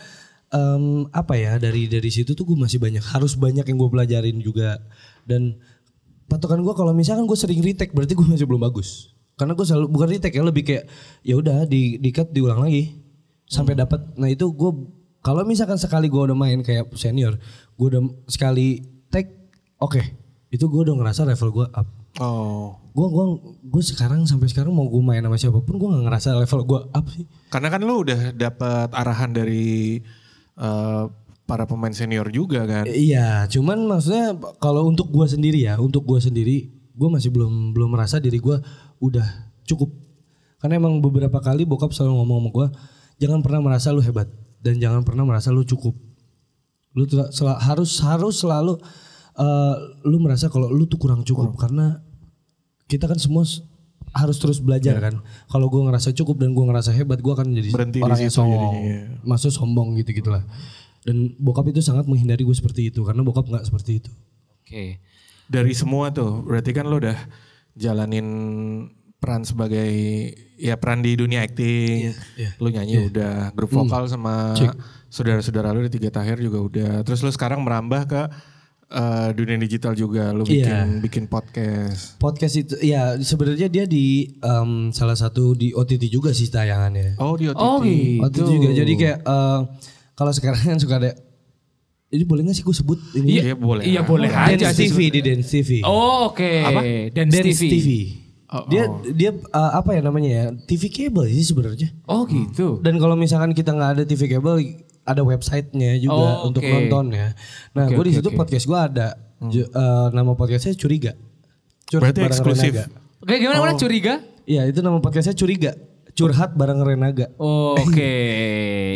apa ya, dari situ tuh gue masih harus banyak yang gue pelajarin juga. Dan patokan gue kalau misalkan gue sering retake berarti gue masih belum bagus. Karena gue selalu bukan retake ya, lebih kayak ya udah di cut diulang lagi sampai dapat. Nah itu gue kalau misalkan sekali gue udah main kayak senior, gue udah sekali take, oke, itu gue udah ngerasa level gue up.
Oh.
Gue sekarang sampai sekarang mau gue main sama siapapun gue nggak ngerasa level gue up sih. Karena
kan lu udah dapat arahan dari para pemain senior juga kan.
Iya, cuman maksudnya kalau untuk gue sendiri gue masih belum merasa diri gue udah cukup. Karena emang beberapa kali bokap selalu ngomong sama gue, jangan pernah merasa lu hebat dan jangan pernah merasa lu cukup. Lu harus selalu lu merasa kalau lu tuh kurang cukup. Karena kita kan semua harus terus belajar kan. Kalau gue ngerasa cukup dan gue ngerasa hebat, gue akan jadi berhenti orang yang sombong, maksud sombong gitu-gitulah. Dan bokap itu sangat menghindari gue seperti itu karena bokap nggak seperti itu.
Oke. Dari semua tuh, berarti kan lo udah jalanin peran sebagai peran di dunia acting, lo nyanyi udah, grup vokal sama saudara-saudara lo di Tiga Tahir juga udah. Terus lo sekarang merambah ke dunia digital juga, lo bikin podcast.
Podcast itu ya sebenarnya dia di salah satu di OTT juga sih tayangannya.
Oh di OTT.
Oh gitu.
OTT juga. Jadi kayak kalau sekarang kan suka ada, ini boleh gak sih gue sebut ini?
Iya boleh.
Iya boleh aja
sih. Di Dance TV.
Oh oke.
Apa?
Dance TV.
Dia apa ya namanya ya? TV kabel sih sebenarnya.
Oh gitu.
Dan kalau misalkan kita nggak ada TV kabel, ada websitenya juga untuk nonton ya. Nah gue di situ podcast gue ada. Nama podcastnya Curiga.
Berarti eksklusif.
Oke, gimana Curiga?
Iya itu nama podcastnya Curiga. Curhat bareng Renaga.
Oke.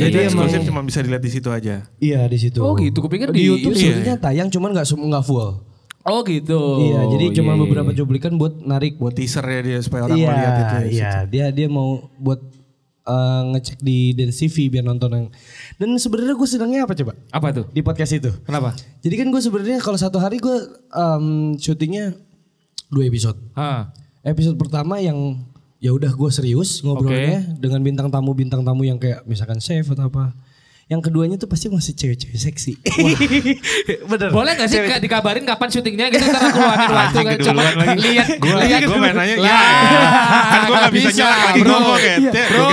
Jadi eksklusif cuma bisa dilihat di situ aja.
Iya di situ.
Oh gitu, kupikir
di YouTube sebenarnya tayang cuman nggak full.
Oh gitu.
Iya, jadi cuma beberapa cuplikan buat narik,
buat teaser ya dia supaya orang melihat itu.
Iya, dia mau buat ngecek di Dance TV biar nonton yang. Dan sebenarnya gue senangnya apa coba?
Apa tuh?
Di podcast itu.
Kenapa?
Jadi kan gue sebenarnya kalau satu hari gue syutingnya 2 episode. Episode pertama yang ya udah gue serius ngobrolnya dengan bintang tamu yang kayak misalkan chef atau apa. Yang keduanya tuh pasti masih cewek-cewek seksi.
Bener. Boleh gak sih dikabarin kapan syutingnya gitu, ntar aku luangin waktu kan. Coba lihat.
Gue main nanya ya. Kan gue gak bisa nyelak lagi ngomong ya.
Bro,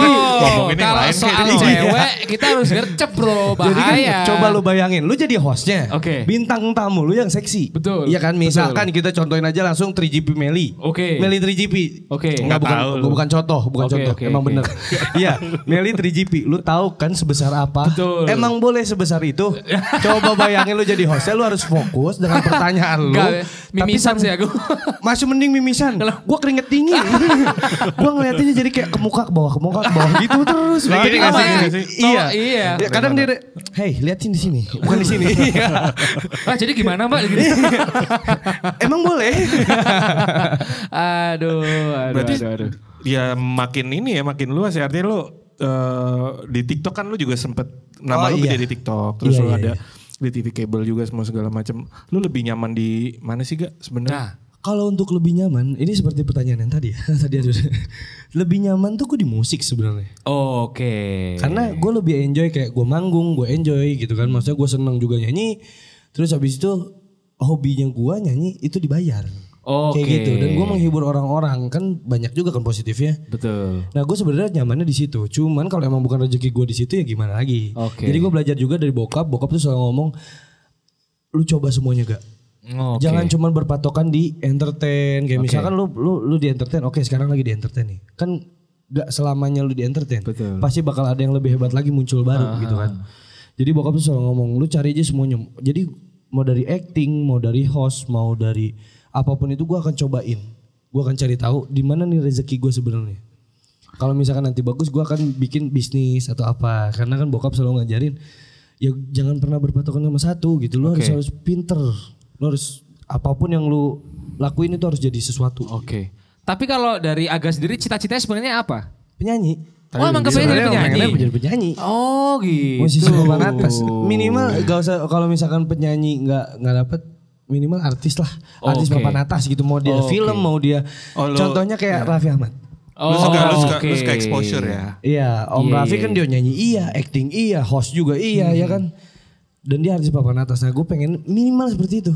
kalau soal cewek kita harus gercep bro, bahaya. Jadi kan
coba lu bayangin, lu jadi hostnya. Bintang tamu lu yang seksi.
Betul.
Iya kan, misalkan kita contohin aja langsung 3GP Meli. Meli 3GP.
Enggak
bukan contoh. Emang bener. Iya, Meli 3GP. Lu tahu kan sebesar apa?
Betul.
Emang boleh sebesar itu? Coba bayangin lu jadi hostnya, lu harus fokus dengan pertanyaan lu.
Mimisan sih aku.
Masih mending mimisan. Gua keringet dingin. Gua ngeliatinnya jadi kayak ke muka ke bawah gitu terus. Iya. Kadang dia, hey liatin di sini, bukan di sini.
Jadi gimana mbak?
Emang boleh.
Aduh.
Berarti ya makin luas ya, artinya lu di TikTok kan lu juga sempet nama lu gede di TikTok, terus lu ada di TV kabel juga semua segala macam. Lu lebih nyaman di mana sih gak sebenarnya?
Kalau untuk lebih nyaman, ini seperti pertanyaan yang tadi ya. Lebih nyaman tuh gue di musik sebenarnya. Karena gue lebih enjoy kayak gue manggung, gue enjoy gitu kan. Maksudnya gue seneng juga nyanyi. Terus habis itu hobinya gue nyanyi itu dibayar. Kayak gitu, dan gue menghibur orang-orang kan banyak juga kan positifnya.
Betul.
Nah gue sebenarnya nyamannya di situ. Cuman kalau emang bukan rezeki gue di situ ya gimana lagi. Jadi gue belajar juga dari bokap. Bokap tuh selalu ngomong, lu coba semuanya gak. Jangan cuma berpatokan di entertain. Kayak misalkan lu di entertain. Sekarang lagi di entertain nih. Kan gak selamanya lu di entertain.
Betul.
Pasti bakal ada yang lebih hebat lagi muncul baru gitu kan. Jadi bokap tuh selalu ngomong, lu cari aja semuanya. Jadi mau dari acting, mau dari host, mau dari apapun itu gue akan cobain. Gue akan cari tahu di mana nih rezeki gue sebenarnya. Kalau misalkan nanti bagus gue akan bikin bisnis atau apa. Karena kan bokap selalu ngajarin ya jangan pernah berpatokan sama satu gitu. Lu harus pinter. Lu harus apapun yang lu lakuin itu harus jadi sesuatu.
Tapi kalau dari Aga sendiri cita-citanya sebenarnya apa?
Penyanyi.
Emang kepengen jadi
penyanyi.
Gitu.
Musisi papan atas. Minimal gak usah kalau misalkan penyanyi nggak dapet. Minimal artis lah, artis papan atas gitu, mau dia film, mau dia contohnya kayak Raffi Ahmad.
Lu suka exposure ya.
Iya, Om Raffi kan dia nyanyi iya, acting iya, host juga iya ya kan. Dan dia harus di papan atas. Nah gue pengen minimal seperti itu.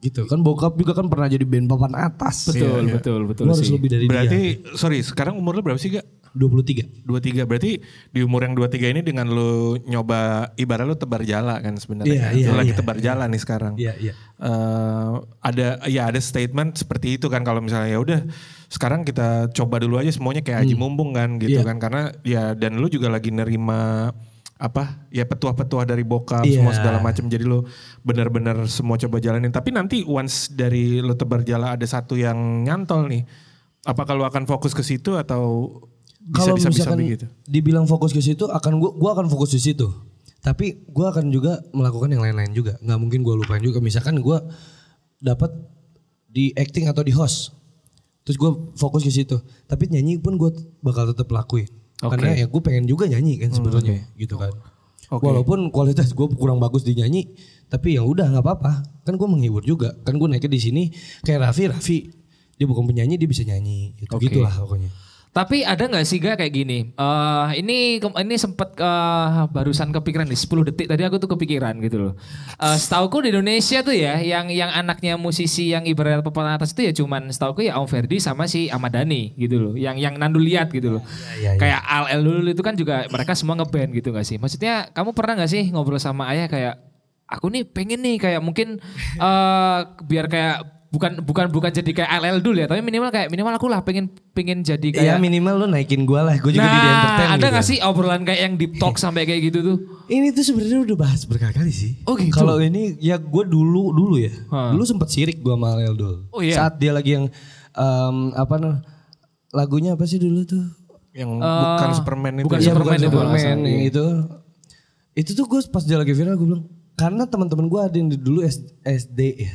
Gitu kan bokap juga kan pernah jadi band papan atas.
Betul
Lu harus
sih.
lebih dari
Berarti,
dia.
sekarang umur lu berapa sih Gak?
23.
23, berarti di umur yang 23 ini dengan lu nyoba, ibarat lu tebar jala kan sebenarnya. Lu lagi tebar jala nih sekarang.
Iya.
Ada statement seperti itu kan kalau misalnya ya udah sekarang kita coba dulu aja semuanya kayak Haji Mumpung kan gitu kan. Karena ya dan lu juga lagi nerima petuah-petuah dari bokap semua segala macam, jadi lu benar-benar semua coba jalanin. Tapi nanti once dari lu tebar jala ada satu yang nyantol nih, apakah lu akan fokus ke situ atau
kalau misalkan
begitu?
Dibilang fokus ke situ gua akan fokus di situ. Tapi gua akan juga melakukan yang lain-lain juga. Nggak mungkin gua lupain juga. Misalkan gua dapat di acting atau di host, terus gua fokus ke situ. Tapi nyanyi pun gua bakal tetap lakuin. Karena ya gue pengen juga nyanyi kan sebenarnya gitu kan. Walaupun kualitas gue kurang bagus di nyanyi, tapi ya udah nggak apa-apa. Kan gue menghibur juga. Kan gue naiknya di sini kayak Raffi dia bukan penyanyi, dia bisa nyanyi gitu. Gitulah pokoknya.
Tapi ada nggak sih Ga kayak gini? Ini sempat barusan kepikiran nih 10 detik tadi aku tuh kepikiran gitu loh. Setauku di Indonesia tuh ya yang anaknya musisi yang ibarat papan atas itu ya cuman setauku ya Om Ferdi sama si Ahmad Dhani gitu loh. Yang Nandu lihat gitu loh. Ya. Kayak Al dulu itu kan juga mereka semua ngeband gitu nggak sih? Maksudnya kamu pernah nggak sih ngobrol sama ayah kayak aku nih pengen nih kayak mungkin biar kayak bukan jadi kayak LL dulu ya, tapi minimal aku lah pengen jadi kayak.
Ya minimal lu naikin gue lah, gue juga di entertain.
Ada gak sih obrolan kayak yang deep talk sampai kayak gitu tuh?
Ini tuh sebenarnya udah bahas berkali-kali sih.
Oh gitu.
Kalau ini ya gue dulu ya, dulu sempet sirik gue sama LL dulu.
Oh iya.
Saat dia lagi yang lagunya apa sih dulu tuh?
Yang bukan Superman itu.
Bukan Superman
yang itu. Itu tuh gue pas dia lagi viral gue bilang, karena teman-teman gue ada yang dulu SD.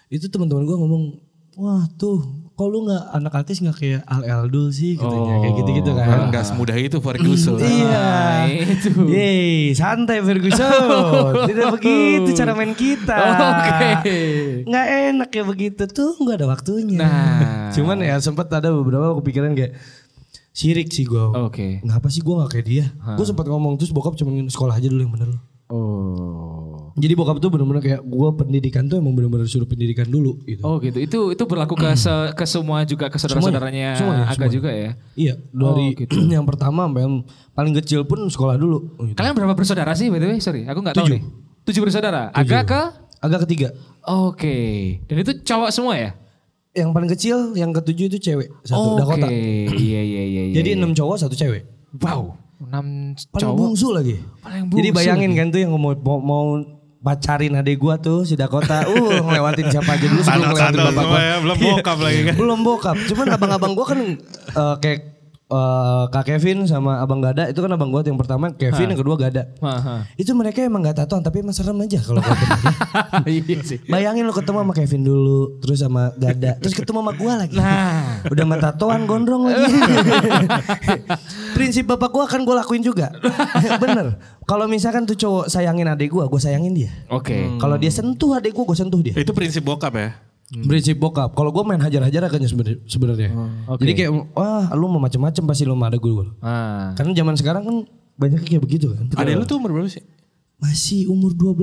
Itu teman-teman gue ngomong, wah tuh kok lu gak anak artis gak kayak Al Dul sih katanya, kayak gitu-gitu kan.
Gak semudah itu Ferguson.
Iya itu. Yeay santai Ferguson, tidak begitu cara main kita. Gak enak ya begitu tuh, gak ada waktunya. Cuman ya sempat ada beberapa kepikiran kayak sirik sih gue. Kenapa sih gue gak kayak dia? Gue sempat ngomong terus bokap cuma sekolah aja dulu yang bener. Jadi bokap tuh benar-benar kayak gue pendidikan tuh emang benar-benar suruh pendidikan dulu gitu.
Oh gitu. Itu berlaku ke semua juga ke saudara-saudaranya Aga juga ya?
Iya, dari gitu. Yang pertama sampai yang paling kecil pun sekolah dulu. Gitu.
Kalian berapa bersaudara sih by the way? Sorry, aku gak tahu nih. 7 bersaudara. Aga
ketiga.
Dan itu cowok semua ya?
Yang paling kecil, yang ketujuh itu cewek. Satu Dakota.
Iya.
Jadi 6 cowok 1 cewek.
Wow. 6
cowok. Paling bungsu lagi. Jadi bayangin kan tuh yang mau pacarin adek gua tuh si Dakota, ngelewatin siapa aja dulu sebelum ngelewatin bapak gua.
Belum bokap lagi kan.
Belum bokap, cuman abang-abang gua kan kayak Kak Kevin sama Abang Gada, itu kan abang gua yang pertama Kevin, yang kedua Gada. Itu mereka emang gak tatoan tapi emang serem aja kalau ketemu. Iya sih. Bayangin lu ketemu sama Kevin dulu, terus sama Gada, terus ketemu sama gua lagi. Udah sama tatoan gondrong lagi. Prinsip bapak gua akan gua lakuin juga. Bener. Kalau misalkan tuh cowok sayangin adek gua sayangin dia. Kalau dia sentuh adek gua sentuh dia.
Itu prinsip bokap ya?
Prinsip bokap. Kalau gue main hajar-hajar aja sebenarnya. Jadi kayak wah lu mau macem-macem pasti lu sama adek gue. Karena zaman sekarang kan banyak kayak begitu kan.
Adek lu tuh umur berapa sih?
Masih umur 13.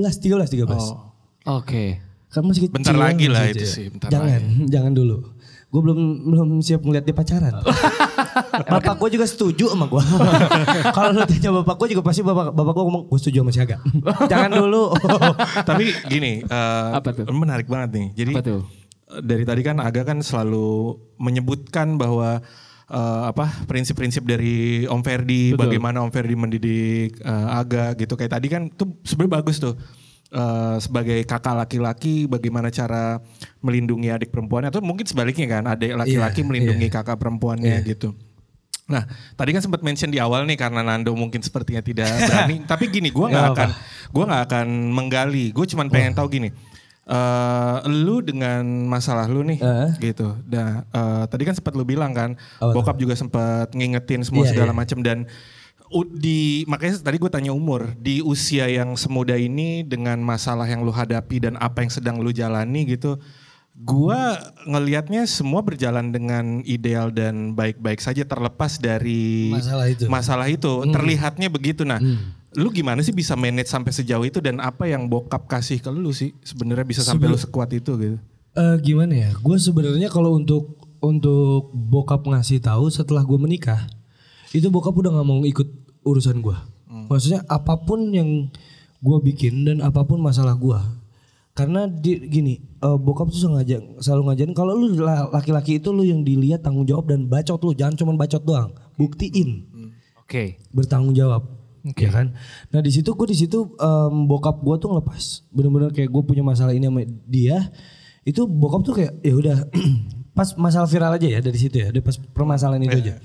Kan masih kecil.
Bentar lagi lah itu sih.
Jangan dulu. Gue belum siap ngeliat dia pacaran. Bapak gue juga setuju sama gue. Kalau lu tanya bapak gue juga pasti bapak gue ngomong gue setuju sama si Aga. Jangan dulu.
Tapi gini, menarik banget nih. Jadi dari tadi kan Aga kan selalu menyebutkan bahwa prinsip-prinsip dari Om Ferdi, bagaimana Om Ferdi mendidik Aga gitu. Kayak tadi kan tuh sebenarnya bagus tuh. Sebagai kakak laki-laki bagaimana cara melindungi adik perempuannya atau mungkin sebaliknya kan adik laki-laki melindungi kakak perempuannya gitu. Nah tadi kan sempat mention di awal nih karena Nando mungkin sepertinya tidak berani. Tapi gini gue nggak akan menggali. Gue cuma pengen tahu gini. Lu dengan masalah lu nih gitu. Nah tadi kan sempat lu bilang kan bokap juga sempat ngingetin semua segala macam dan makanya tadi gue tanya umur di usia yang semuda ini dengan masalah yang lu hadapi dan apa yang sedang lu jalani gitu, Gua ngelihatnya semua berjalan dengan ideal dan baik-baik saja terlepas dari masalah itu. Terlihatnya begitu. Nah, lu gimana sih bisa manage sampai sejauh itu dan apa yang bokap kasih ke lu sih sebenarnya bisa sampai lu sekuat itu gitu?
Gimana ya? Gue sebenarnya kalau untuk bokap ngasih tahu setelah gue menikah, itu bokap udah nggak mau ikut urusan gue. Maksudnya apapun yang gue bikin dan apapun masalah gue. Karena bokap tuh selalu ngajarin kalau lu laki-laki itu lu yang dilihat tanggung jawab dan bacot lu, jangan cuma bacot doang, buktiin.
Oke.
Bertanggung jawab, ya kan? Nah di situ bokap gue tuh ngelepas, bener-bener kayak gue punya masalah ini sama dia, itu bokap tuh kayak ya udah pas masalah viral aja ya dari situ ya, dari pas permasalahan itu aja.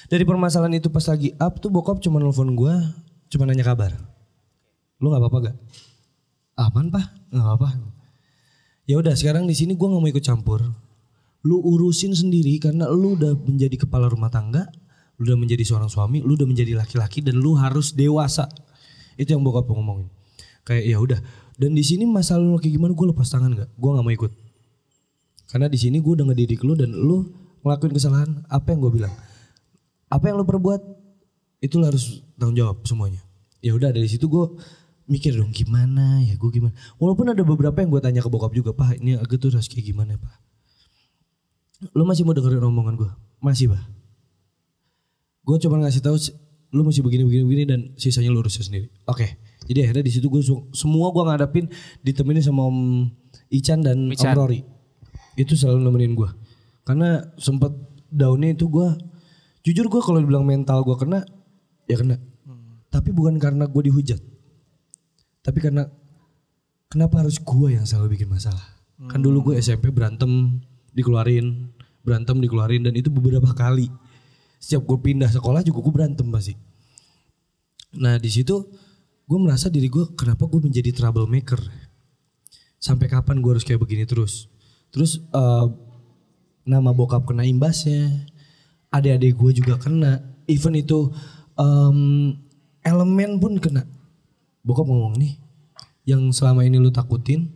Dari permasalahan itu pas lagi up tuh bokap cuma nelfon gue, cuma nanya kabar. Lu nggak apa-apa gak? Aman pak, nggak apa-apa. Ya udah sekarang di sini gue nggak mau ikut campur. Lu urusin sendiri karena lu udah menjadi kepala rumah tangga, lu udah menjadi seorang suami, lu udah menjadi laki-laki dan lu harus dewasa. Itu yang bokap ngomongin. Kayak ya udah. Dan di sini masalah lu kayak gimana gue lepas tangan nggak? Gue nggak mau ikut. Karena di sini gue udah ngedidik lu dan lu ngelakuin kesalahan. Apa yang gue bilang? Apa yang lu perbuat? Itu lu harus tanggung jawab semuanya. Ya udah dari situ gue mikir dong gimana ya gue gimana. Walaupun ada beberapa yang gue tanya ke bokap juga, Pak ini agak tuh harus kayak gimana Pak. Lu masih mau dengerin omongan gue? Masih Pak. Gue cuma ngasih tahu lu masih begini dan sisanya lu urusin sendiri. Oke. Jadi akhirnya di situ gue semua gue ngadapin ditemenin sama Om Ican dan Om Rory. Itu selalu nemenin gue. Karena sempet downnya itu gue, jujur gue kalau dibilang mental gue kena, ya kena. Tapi bukan karena gue dihujat. Tapi karena kenapa harus gue yang selalu bikin masalah? Kan dulu gue SMP berantem dikeluarin dan itu beberapa kali. Setiap gue pindah sekolah juga gue berantem pasti. Nah di situ gue merasa diri gue kenapa gue menjadi troublemaker. Sampai kapan gue harus kayak begini terus? Terus nama bokap kena imbasnya. Adik-adik gue juga kena. Even itu elemen pun kena. Bokap ngomong nih, yang selama ini lu takutin,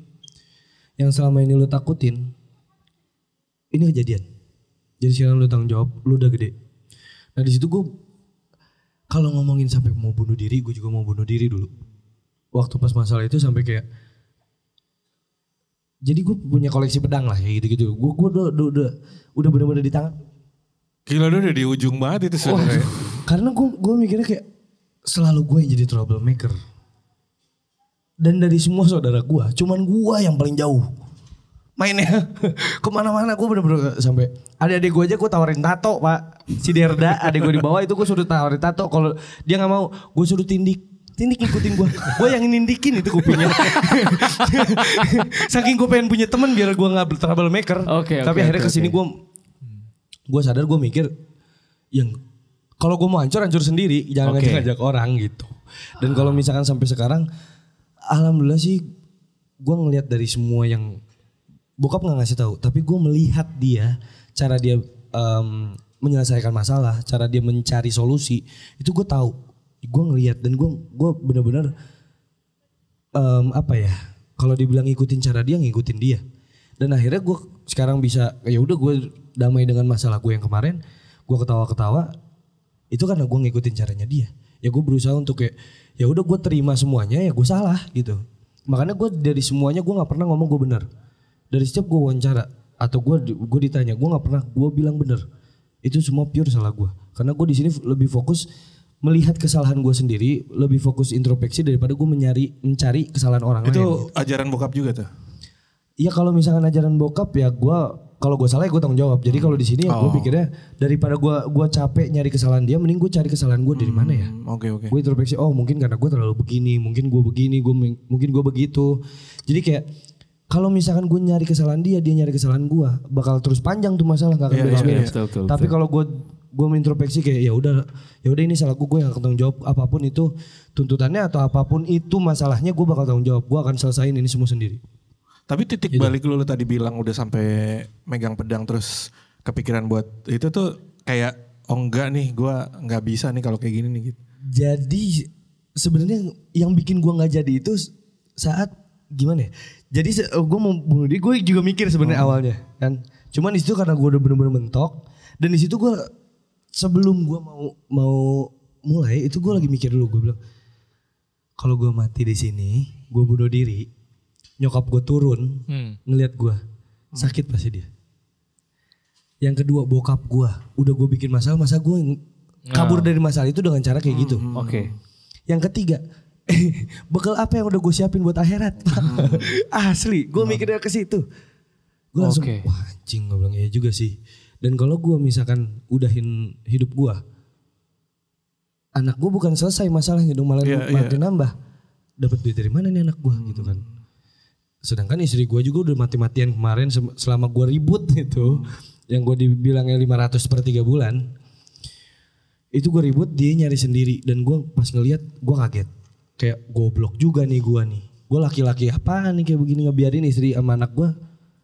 ini kejadian. Jadi sekarang lu tanggung jawab, lu udah gede. Nah di situ gue, kalau ngomongin sampai mau bunuh diri, gue juga mau bunuh diri dulu. Waktu pas masalah itu sampai kayak, jadi gue punya koleksi pedang lah kayak gitu-gitu. Gue udah bener-bener di tangan.
Gila udah di ujung banget itu sebenarnya.
Karena gue mikirnya kayak selalu gue yang jadi troublemaker. Dan dari semua saudara gue, cuman gue yang paling jauh mainnya. Kemana-mana gue bener-bener sampai adik-adik gue aja gue tawarin tato Pak. Si Derda adik gue di bawah itu gue suruh tawarin tato. Kalau dia nggak mau, gue suruh tindik ngikutin gue. Gue yang nindikin itu kupingnya. Saking gue pengen punya teman biar gue nggak troublemaker. Tapi akhirnya kesini gue sadar, gue mikir yang kalau gue mau hancur sendiri, jangan ngajak orang gitu. Dan kalau misalkan sampai sekarang, alhamdulillah sih gue ngelihat dari semua yang bokap nggak ngasih tahu, tapi gue melihat dia, cara dia menyelesaikan masalah, cara dia mencari solusi, itu gue tahu, gue ngelihat dan gue benar-benar kalau dibilang ngikutin cara dia, ngikutin dia. Dan akhirnya gue sekarang bisa, ya udah gue damai dengan masalah gue yang kemarin, gue ketawa-ketawa, itu karena gue ngikutin caranya dia. Ya gue berusaha untuk kayak, ya udah gue terima semuanya, ya gue salah gitu. Makanya gue dari semuanya gue nggak pernah ngomong gue benar. Dari setiap gue wawancara atau gue ditanya, gue nggak pernah gue bilang benar. Itu semua pure salah gue. Karena gue di sini lebih fokus melihat kesalahan gue sendiri, lebih fokus introspeksi daripada gue mencari kesalahan orang lain.
Itu ajaran bokap juga tuh?
Iya kalau misalkan ajaran bokap ya gue, kalau gue salah ya gue tanggung jawab. Jadi kalau di sini ya gue pikirnya daripada gue capek nyari kesalahan dia, mending gue cari kesalahan gue dari mana ya.
Oke.
Gue introspeksi, oh mungkin karena gue terlalu begini, mungkin gue begini, mungkin gue begitu. Jadi kayak kalau misalkan gue nyari kesalahan dia nyari kesalahan gue, bakal terus panjang tuh masalah, gak akan beres-beres. Tapi kalau gue introspeksi kayak ya udah ini salah gue yang akan tanggung jawab, apapun itu tuntutannya atau apapun itu masalahnya gue bakal tanggung jawab, gue akan selesain ini semua sendiri.
Tapi titik balik lu tadi bilang udah sampai megang pedang terus kepikiran buat itu tuh kayak oh enggak nih gue nggak bisa nih kalau kayak gini nih gitu.
Jadi sebenarnya yang bikin gue nggak jadi itu saat gimana ya? Jadi gue mau bunuh diri, gue juga mikir sebenarnya awalnya kan. Cuman di situ karena gue udah bener-bener mentok dan di situ gue sebelum gue mau mulai itu gue lagi mikir dulu, gue bilang kalau gue mati di sini, gue bunuh diri, nyokap gue turun ngelihat gue sakit pasti dia. Yang kedua bokap gue, udah gue bikin masalah, masa gue kabur dari masalah itu dengan cara kayak gitu.
Oke.
Yang ketiga, bekal apa yang udah gue siapin buat akhirat? Asli, gue mikirnya ke situ. Gue langsung, wah anjing, gue bilang iya juga sih. Dan kalau gue misalkan udahin hidup gue, anak gue bukan selesai masalahnya dong, malah makin nambah. Dapat duit dari mana nih anak gue gitu kan? Sedangkan istri gue juga udah mati-matian kemarin selama gue ribut itu, yang gue dibilangnya 500 per 3 bulan. Itu gue ribut, dia nyari sendiri dan gue pas ngeliat gue kaget. Kayak goblok juga nih gue nih. Gue laki-laki apaan nih kayak begini ngebiarin istri sama anak gue.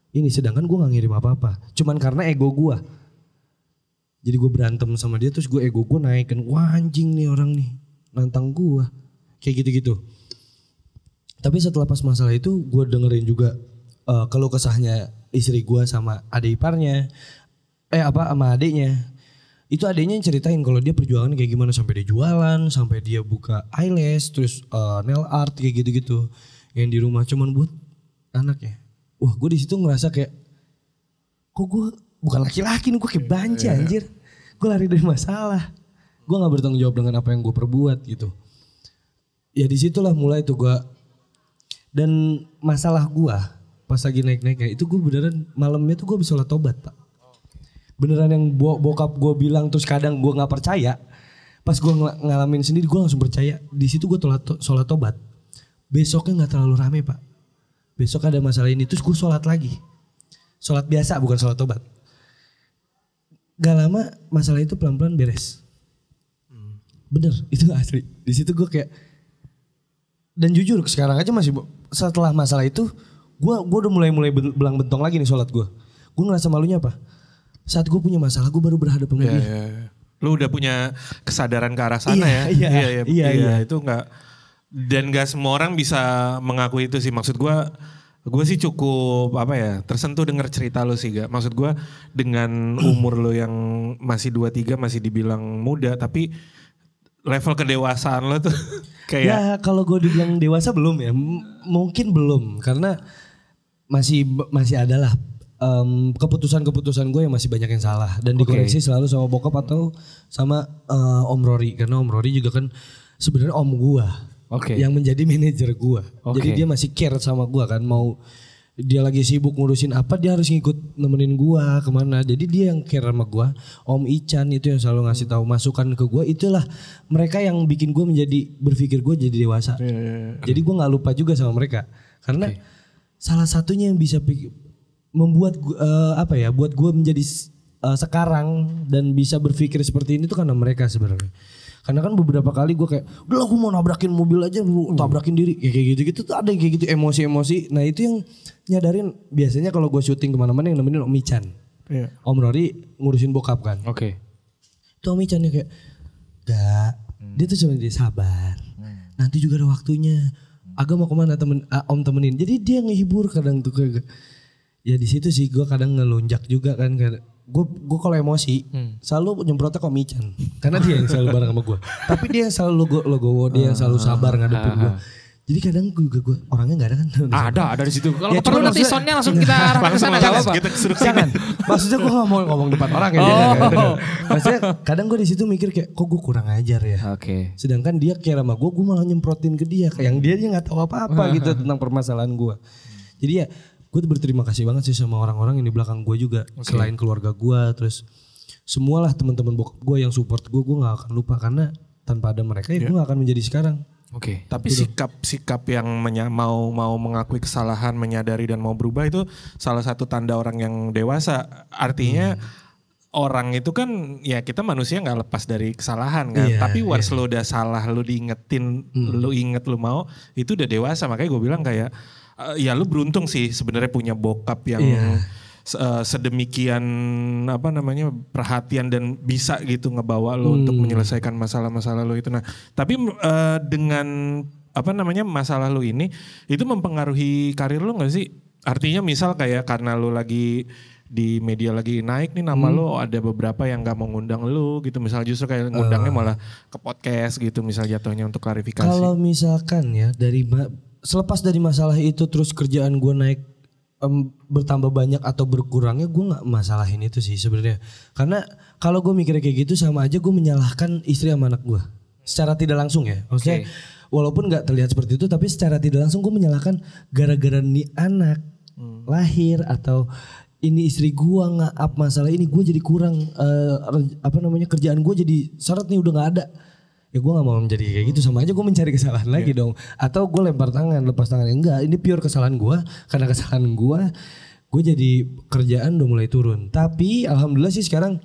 Ini sedangkan gue gak ngirim apa-apa. Cuman karena ego gue. Jadi gue berantem sama dia terus ego gue naik kan. Wah anjing nih orang nih. Nantang gue. Kayak gitu-gitu. Tapi setelah pas masalah itu gue dengerin juga keluh kesahnya istri gue sama adik iparnya. Sama adiknya. Itu adiknya yang ceritain kalau dia perjuangan kayak gimana sampai dia jualan, sampai dia buka eyelash, terus nail art kayak gitu-gitu. Yang di rumah cuman buat anaknya. Wah, gue di situ ngerasa kayak kok gue bukan laki-laki nih, gue kayak banci anjir. Gue lari dari masalah. Gue nggak bertanggung jawab dengan apa yang gue perbuat gitu. Ya disitulah mulai tuh gue. Dan masalah gue pas lagi naik-naiknya itu gue beneran malamnya tuh gue bisa sholat tobat Pak. Beneran yang bokap gue bilang terus kadang gue gak percaya. Pas gue ngalamin sendiri gue langsung percaya. Di situ gue sholat tobat. Besoknya gak terlalu rame Pak. Besok ada masalah ini terus gue sholat lagi. Sholat biasa bukan sholat tobat. Gak lama masalah itu pelan-pelan beres. Bener itu asli. Di situ gue kayak. Dan jujur sekarang aja masih setelah masalah itu. Gue udah mulai belang bentong lagi nih sholat gue. Gue ngerasa malunya apa? Saat gue punya masalah gue baru berhadapan sama dia.
Lu udah punya kesadaran ke arah sana Iya. Itu enggak, dan gak semua orang bisa mengakui itu sih. Maksud gue sih cukup tersentuh denger cerita lu sih gak. Maksud gue dengan umur lu yang masih 23 masih dibilang muda, tapi level kedewasaan lo tuh kayak.
Ya kalau gue dibilang dewasa belum ya, mungkin belum karena masih adalah keputusan-keputusan gue yang masih banyak yang salah dan dikoreksi selalu sama bokap atau sama Om Rory, karena Om Rory juga kan sebenarnya om gue yang menjadi manajer gue. Jadi dia masih care sama gue kan, mau dia lagi sibuk ngurusin apa dia harus ngikut nemenin gue kemana. Jadi dia yang care sama gue. Om Ican itu yang selalu ngasih tahu masukan ke gue. Itulah mereka yang bikin gue menjadi berpikir gue jadi dewasa. Jadi gue nggak lupa juga sama mereka karena salah satunya yang bisa membuat buat gue menjadi sekarang dan bisa berpikir seperti ini tuh karena mereka sebenarnya. Karena kan beberapa kali gue kayak udah gue mau nabrakin mobil aja, lu tabrakin diri kayak gitu-gitu tuh ada yang kayak gitu emosi-emosi. Nah itu yang nyadarin biasanya kalau gue syuting kemana-mana yang nemenin Om Ican. Om Rory ngurusin bokap kan. Itu Om Ican kayak dia tuh cuma dia sabar. Nanti juga ada waktunya. Agak mau kemana Om temenin. Jadi dia ngehibur kadang tuh kayak. Ya di situ sih gue kadang ngelunjak juga kan. Gue kalau emosi selalu nyemprotnya ke Om Ican. Karena dia yang selalu bareng sama gue. Tapi dia yang selalu logowo, dia yang selalu sabar ngadepin gue. Jadi kadang gue orangnya gak ada kan.
Ada di situ. Kalau ya, perlu nanti soundnya langsung kita arahkan ke sana.
Jangan. Maksudnya gue gak mau ngomong depan orang ya. Maksudnya kadang gue di situ mikir kayak kok gue kurang ajar ya. Sedangkan dia care sama gue malah nyemprotin ke dia. Kayak yang dia gak tahu apa-apa gitu tentang permasalahan gue. Jadi ya gue berterima kasih banget sih sama orang-orang yang di belakang gue juga. Selain keluarga gue, terus semualah teman-teman bokap gue yang support gue gak akan lupa. Karena tanpa ada mereka ya gue gak akan menjadi sekarang.
Tapi sikap yang mau mengakui kesalahan, menyadari dan mau berubah itu salah satu tanda orang yang dewasa. Artinya orang itu kan ya kita manusia gak lepas dari kesalahan kan. Tapi once lo udah salah, lo diingetin, lo inget lo mau, itu udah dewasa. Makanya gue bilang kayak ya lu beruntung sih sebenarnya punya bokap yang sedemikian perhatian dan bisa gitu ngebawa lu untuk menyelesaikan masalah-masalah lu itu. Nah, tapi dengan masalah lu ini itu mempengaruhi karir lu gak sih? Artinya misal kayak karena lu lagi di media lagi naik nih nama lu, ada beberapa yang gak mau ngundang lu gitu. Misal justru kayak ngundangnya malah ke podcast gitu misal jatuhnya untuk klarifikasi.
Kalau misalkan ya selepas dari masalah itu terus kerjaan gue naik bertambah banyak atau berkurangnya, gue nggak masalahin itu sih sebenarnya. Karena kalau gue mikirnya kayak gitu sama aja gue menyalahkan istri sama anak gue secara tidak langsung ya. Maksudnya walaupun nggak terlihat seperti itu, tapi secara tidak langsung gue menyalahkan gara-gara nih anak lahir atau ini istri gue nge-up masalah ini, gue jadi kurang kerjaan gue jadi seret nih udah nggak ada. Ya gue gak mau menjadi kayak gitu, sama aja gue mencari kesalahan lagi dong. Atau gue lepas tangan. Enggak, ini pure kesalahan gue. Karena kesalahan gue jadi kerjaan udah mulai turun. Tapi alhamdulillah sih sekarang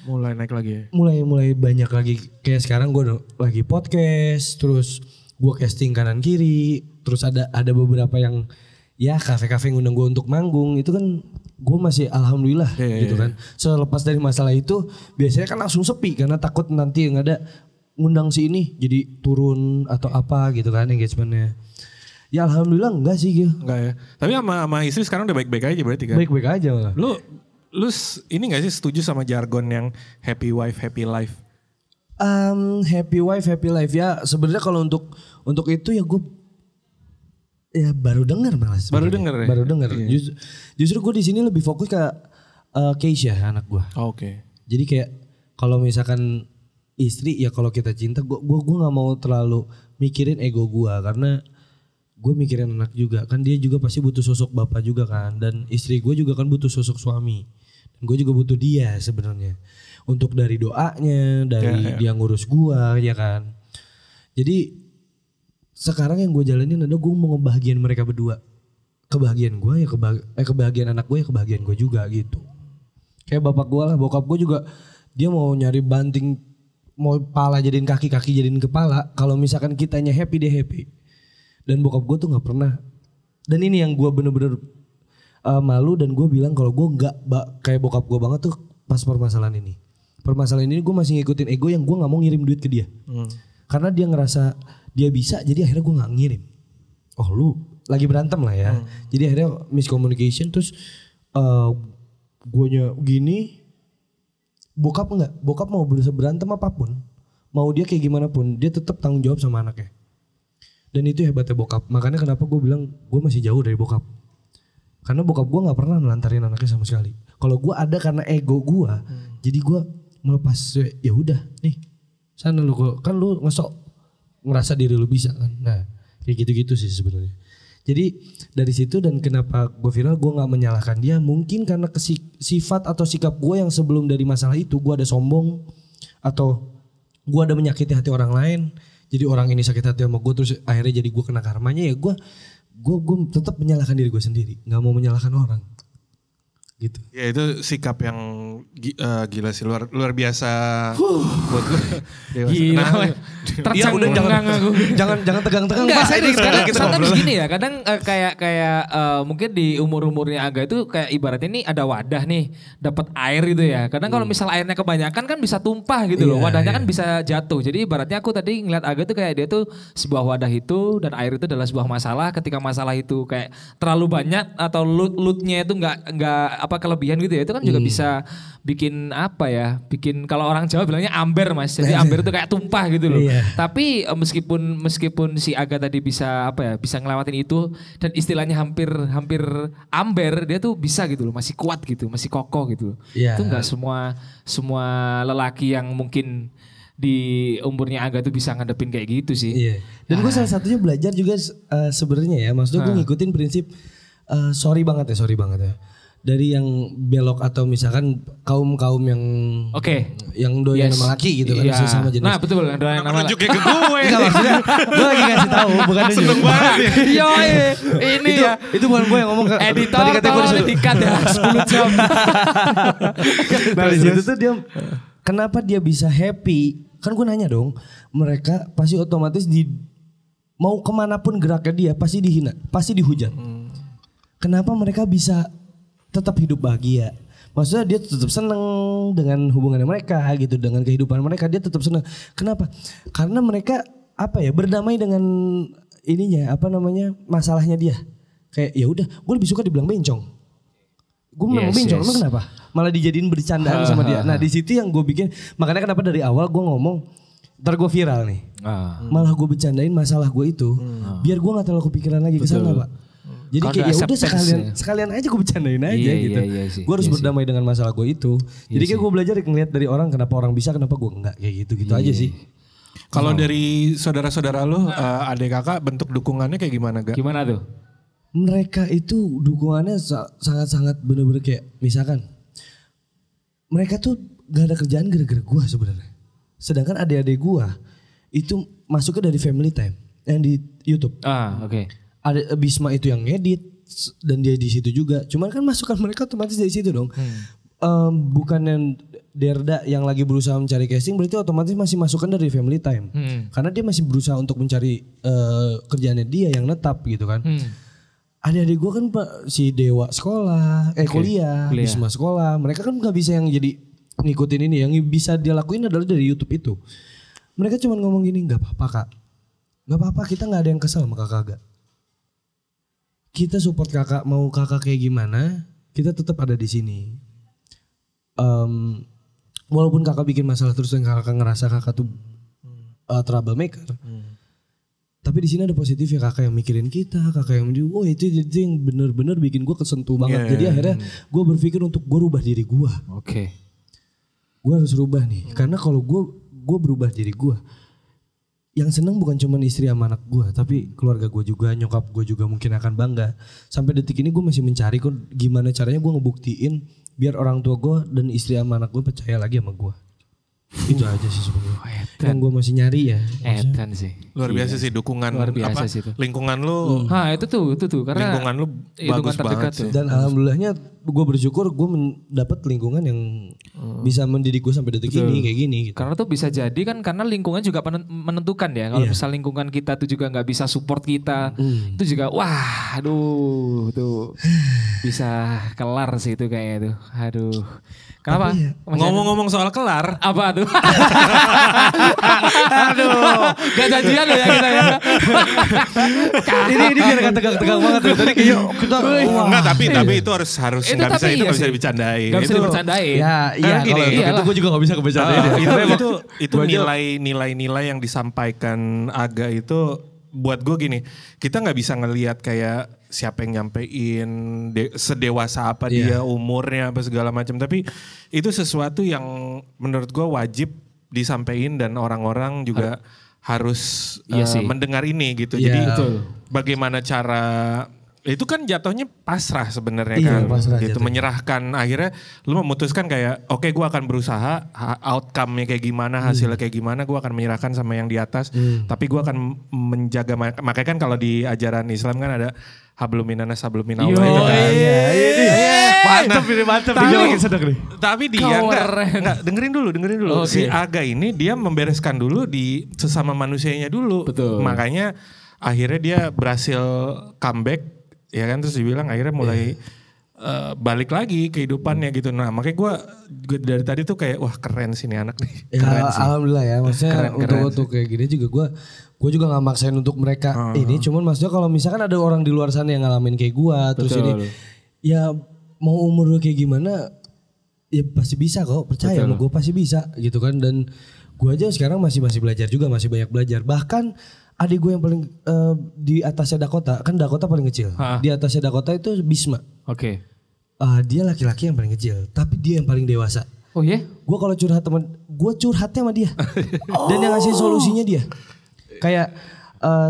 mulai naik lagi ya?
Mulai banyak lagi. Kayak sekarang gue lagi podcast, terus gue casting kanan kiri. Terus ada beberapa yang ya kafe-kafe ngundang gue untuk manggung. Itu kan gue masih alhamdulillah gitu kan. Selepas dari masalah itu biasanya kan langsung sepi. Karena takut nanti yang ada ngundang si ini jadi turun atau apa gitu kan engagementnya. Ya alhamdulillah enggak sih gitu.
Enggak ya. Tapi sama istri sekarang udah baik-baik aja berarti kan?
Baik-baik aja malah.
Lu ini gak sih setuju sama jargon yang happy wife happy life?
Happy wife happy life ya sebenarnya kalau untuk itu ya gue ya baru dengar malah.
Baru dengar ya?
Baru dengar. Iya. Justru gue di sini lebih fokus ke Keisha anak gue.
Oke.
Jadi kayak kalau misalkan istri ya kalau kita cinta gue nggak mau terlalu mikirin ego gue karena gue mikirin anak juga kan, dia juga pasti butuh sosok bapak juga kan, dan istri gue juga kan butuh sosok suami, dan gue juga butuh dia sebenarnya untuk dari doanya, dari dia ngurus gue ya kan. Jadi sekarang yang gue jalanin adalah gue mau ngebahagiain mereka berdua, kebahagiaan gue ya kebahagiaan anak gue ya kebahagiaan gue juga gitu. Kayak bokap gue juga dia mau nyari banting, mau pala jadiin kaki jadiin kepala. Kalau misalkan kitanya happy dia happy. Dan bokap gue tuh gak pernah. Dan ini yang gue bener-bener malu, dan gue bilang kalau gue gak kayak bokap gue banget tuh pas permasalahan ini. Permasalahan ini gue masih ngikutin ego yang gue gak mau ngirim duit ke dia. Karena dia ngerasa dia bisa, jadi akhirnya gue gak ngirim. Oh lu lagi berantem lah ya. Jadi akhirnya miscommunication, terus guanya gini. Bokap mau berantem apapun, mau dia kayak gimana pun, dia tetap tanggung jawab sama anaknya. Dan itu hebatnya bokap. Makanya kenapa gue bilang gue masih jauh dari bokap. Karena bokap gue nggak pernah melantarin anaknya sama sekali. Kalau gue ada karena ego gue, jadi gue melepas. Ya udah nih, sana lu kan lu ngerasa diri lu bisa kan. Nah kayak gitu-gitu sih sebenarnya. Jadi dari situ, dan kenapa gue viral, gue gak menyalahkan dia. Mungkin karena sifat atau sikap gue yang sebelum dari masalah itu, gue ada sombong atau gue ada menyakiti hati orang lain. Jadi orang ini sakit hati sama gue, terus akhirnya jadi gue kena karmanya. Ya gue tetap menyalahkan diri gue sendiri, gak mau menyalahkan orang. Gitu.
Ya itu sikap yang gila sih, luar biasa buat gue.
Gila.
Ya udah jangan tegang-tegang.
Enggak, kadang gini ya, kadang kayak mungkin di umurnya Aga itu kayak ibaratnya ini ada wadah nih, dapat air gitu ya. Kadang kalau misal airnya kebanyakan kan bisa tumpah gitu loh, wadahnya kan bisa jatuh. Jadi ibaratnya aku tadi ngeliat Aga tuh kayak dia tuh sebuah wadah itu, dan air itu adalah sebuah masalah. Ketika masalah itu kayak terlalu banyak atau lootnya itu nggak kelebihan gitu ya, itu kan juga bisa bikin bikin kalau orang Jawa bilangnya amber mas, jadi amber itu kayak tumpah gitu loh. Tapi meskipun si Aga tadi bisa bisa ngelewatin itu, dan istilahnya hampir amber, dia tuh bisa gitu loh, masih kuat gitu, masih kokoh gitu loh. Itu nggak semua lelaki yang mungkin di umurnya Aga tuh bisa ngadepin kayak gitu sih.
Dan gue salah satunya belajar juga sebenarnya ya, maksudnya gue ngikutin prinsip sorry banget ya. Dari yang belok atau misalkan kaum yang doyan sama laki gitu kan, sesama jenis.
Nah betul, doyan sama laki.
Nunjukin ke gue.
Enggak, maksudnya gue lagi ngasih tahu, bukan nunjuk.
Seneng banget ya.
Ini ya.
Itu bukan gue yang ngomong.
Editor tolong dikat ya 10 jam.
Nah di situ tuh dia, kenapa dia bisa happy? Kan gue nanya dong, mereka pasti otomatis mau kemanapun geraknya dia pasti dihina, pasti dihujat. Kenapa mereka bisa tetap hidup bahagia? Maksudnya dia tetap seneng dengan hubungannya mereka gitu, dengan kehidupan mereka dia tetap seneng. Kenapa? Karena mereka berdamai dengan ininya apa namanya masalahnya dia. Kayak ya udah, gue lebih suka dibilang bencong. Gue memang bencong, emang kenapa? Malah dijadiin bercandaan sama dia. Nah di situ yang gue bikin, makanya kenapa dari awal gue ngomong, ntar gue viral nih. Malah gue bercandain masalah gue itu, biar gue nggak terlalu kepikiran lagi ke sana, Pak. Jadi kayak ya udah sekalian aja gue bercandain aja gitu. Gue harus berdamai dengan masalah gue itu. Jadi kayak gue belajar ngeliat dari orang, kenapa orang bisa, kenapa gue enggak, kayak gitu aja sih.
Kalau dari saudara-saudara lu, adik kakak bentuk dukungannya kayak gimana Gak?
Gimana tuh?
Mereka itu dukungannya sangat-sangat bener-bener kayak misalkan mereka tuh gak ada kerjaan gara-gara gue sebenarnya. Sedangkan adik-adik gue itu masuknya dari Family Time yang di YouTube.
Oke.
Ada Bisma itu yang ngedit dan dia di situ juga. Cuman kan masukan mereka otomatis dari situ dong. Bukan yang Derda yang lagi berusaha mencari casting, berarti otomatis masih masukan dari Family Time. Karena dia masih berusaha untuk mencari kerjaannya dia yang netap gitu kan. Adik-adik gue kan si Dewa sekolah, kuliah, Bisma sekolah. Mereka kan gak bisa yang jadi ngikutin ini. Yang bisa dia lakuin adalah dari YouTube itu. Mereka cuma ngomong gini, gak apa-apa kak. Gak apa-apa, kita gak ada yang kesel sama kakak gak. Kita support kakak, mau kakak kayak gimana, kita tetap ada di sini. Walaupun kakak bikin masalah terus dan kakak ngerasa kakak tuh troublemaker. Tapi di sini ada positif ya, kakak yang mikirin kita, kakak yang itu yang bener-bener bikin gue kesentuh banget. Jadi akhirnya gue berpikir untuk gue rubah diri gue. Gue harus rubah nih, karena kalau gue berubah diri gue, yang seneng bukan cuma istri sama anak gue, tapi keluarga gue juga, nyokap gue juga mungkin akan bangga. Sampai detik ini gue masih mencari kok gimana caranya gue ngebuktiin biar orang tua gue dan istri sama anak gue percaya lagi sama gue. Itu aja sih sebenarnya. Yang gue masih nyari ya.
Edan sih.
Luar biasa sih dukungan.
Luar biasa sih itu.
Lingkungan lu.
Itu tuh karena
lingkungan lu bagus banget sih.
Dan alhamdulillahnya gue bersyukur gue mendapat lingkungan yang bisa mendidik gue sampai detik ini kayak gini. Gitu.
Karena tuh bisa jadi kan karena lingkungan juga menentukan ya. Kalau misal lingkungan kita tuh juga nggak bisa support kita, itu juga tuh bisa kelar sih itu kayaknya tuh. Aduh. Kenapa?
Ngomong-ngomong soal kelar.
Apa tuh? Aduh. Gak janjian loh ya kita ya.
ini biar gak tegang-tegang banget. Tadi kayak kita.
Enggak, tapi itu harus gak bisa dibicarain.
Gak bisa dibicarain.
Iya kalau itu gue juga gak bisa kebicarain.
Itu nilai-nilai yang disampaikan Aga itu buat gue gini. Kita gak bisa ngelihat kayak siapa yang nyampein, sedewasa apa dia, umurnya apa segala macam. Tapi itu sesuatu yang menurut gue wajib disampaikan dan orang-orang juga harus mendengar ini gitu. Jadi bagaimana cara, itu kan jatuhnya pasrah sebenarnya kan. Pasrah gitu, menyerahkan, akhirnya lu memutuskan kayak oke, gue akan berusaha, outcome-nya kayak gimana, hasilnya kayak gimana, gue akan menyerahkan sama yang di atas. Tapi gue akan menjaga, makanya kan kalau di ajaran Islam kan ada hablum minanas hablum minallah itu kan. Mantap dia makin sedang nih. Tapi dia enggak dengerin dulu. Si Aga ini dia membereskan dulu di sesama manusianya dulu.
Betul.
Makanya akhirnya dia berhasil comeback ya kan, terus dibilang akhirnya mulai balik lagi kehidupannya gitu. Nah makanya gue dari tadi tuh kayak wah keren sih nih anak nih.
Ya, alhamdulillah ya, maksudnya untuk kayak gini juga gue juga gak maksain untuk mereka ini. Cuman maksudnya kalau misalkan ada orang di luar sana yang ngalamin kayak gue terus ini, ya mau umur lu kayak gimana ya pasti bisa kok, percaya sama gue pasti bisa gitu kan. Dan gue aja sekarang masih belajar juga, masih banyak belajar. Bahkan adik gue yang paling di atasnya Dakota, kan Dakota paling kecil. Di atasnya Dakota itu Bisma. Dia laki-laki yang paling kecil, tapi dia yang paling dewasa.
Oh iya?
Gue kalau curhatnya sama dia. Dan yang ngasih solusinya dia. Kayak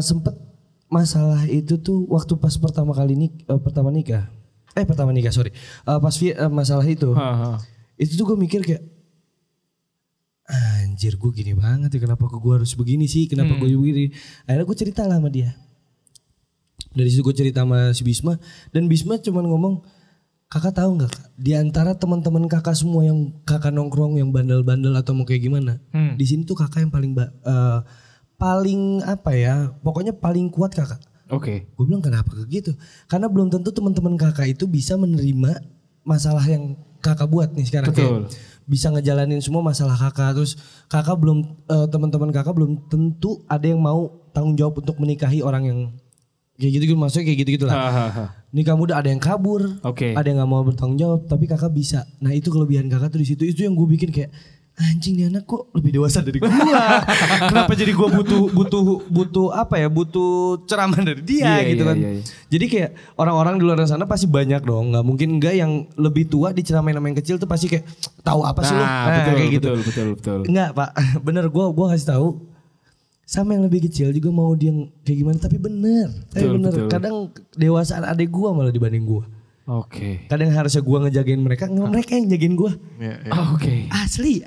sempet masalah itu tuh waktu pas pertama nikah. Pas masalah itu. Itu tuh gue mikir kayak anjir gue gini banget ya, kenapa gue harus begini sih, kenapa gue begini. Akhirnya gue cerita lah sama dia. Dari situ gue cerita sama si Bisma. Dan Bisma cuman ngomong, kakak tahu gak kak, di antara teman-teman kakak semua yang kakak nongkrong yang bandel-bandel atau mau kayak gimana, di sini tuh kakak yang paling apa ya, pokoknya paling kuat kakak. Gue bilang kenapa kayak gitu? Karena belum tentu teman-teman kakak itu bisa menerima masalah yang kakak buat nih sekarang.
Betul.
Kayak bisa ngejalanin semua masalah kakak. Terus kakak belum, teman-teman kakak belum tentu ada yang mau tanggung jawab untuk menikahi orang yang kayak gitu, maksudnya kayak gitu lah. Nikah muda ada yang kabur, ada yang nggak mau bertanggung jawab, tapi kakak bisa. Nah itu kelebihan kakak tuh di situ. Itu yang gue bikin kayak anjing nih anak kok lebih dewasa dari gue. Kenapa jadi gue butuh apa ya? Butuh ceramah dari dia gitu kan. Jadi kayak orang-orang di luar sana pasti banyak dong. Nggak mungkin enggak yang lebih tua diceramain sama yang kecil tuh pasti kayak tahu apa sih lu?
Betul,
kayak gitu.
Betul.
Enggak Pak, bener gue kasih tahu. Sama yang lebih kecil juga mau dia kayak gimana, tapi bener. Betul. Kadang dewasaan adek gue malah dibanding gue. Kadang harusnya gue ngejagain mereka, mereka yang jagain gue. Asli.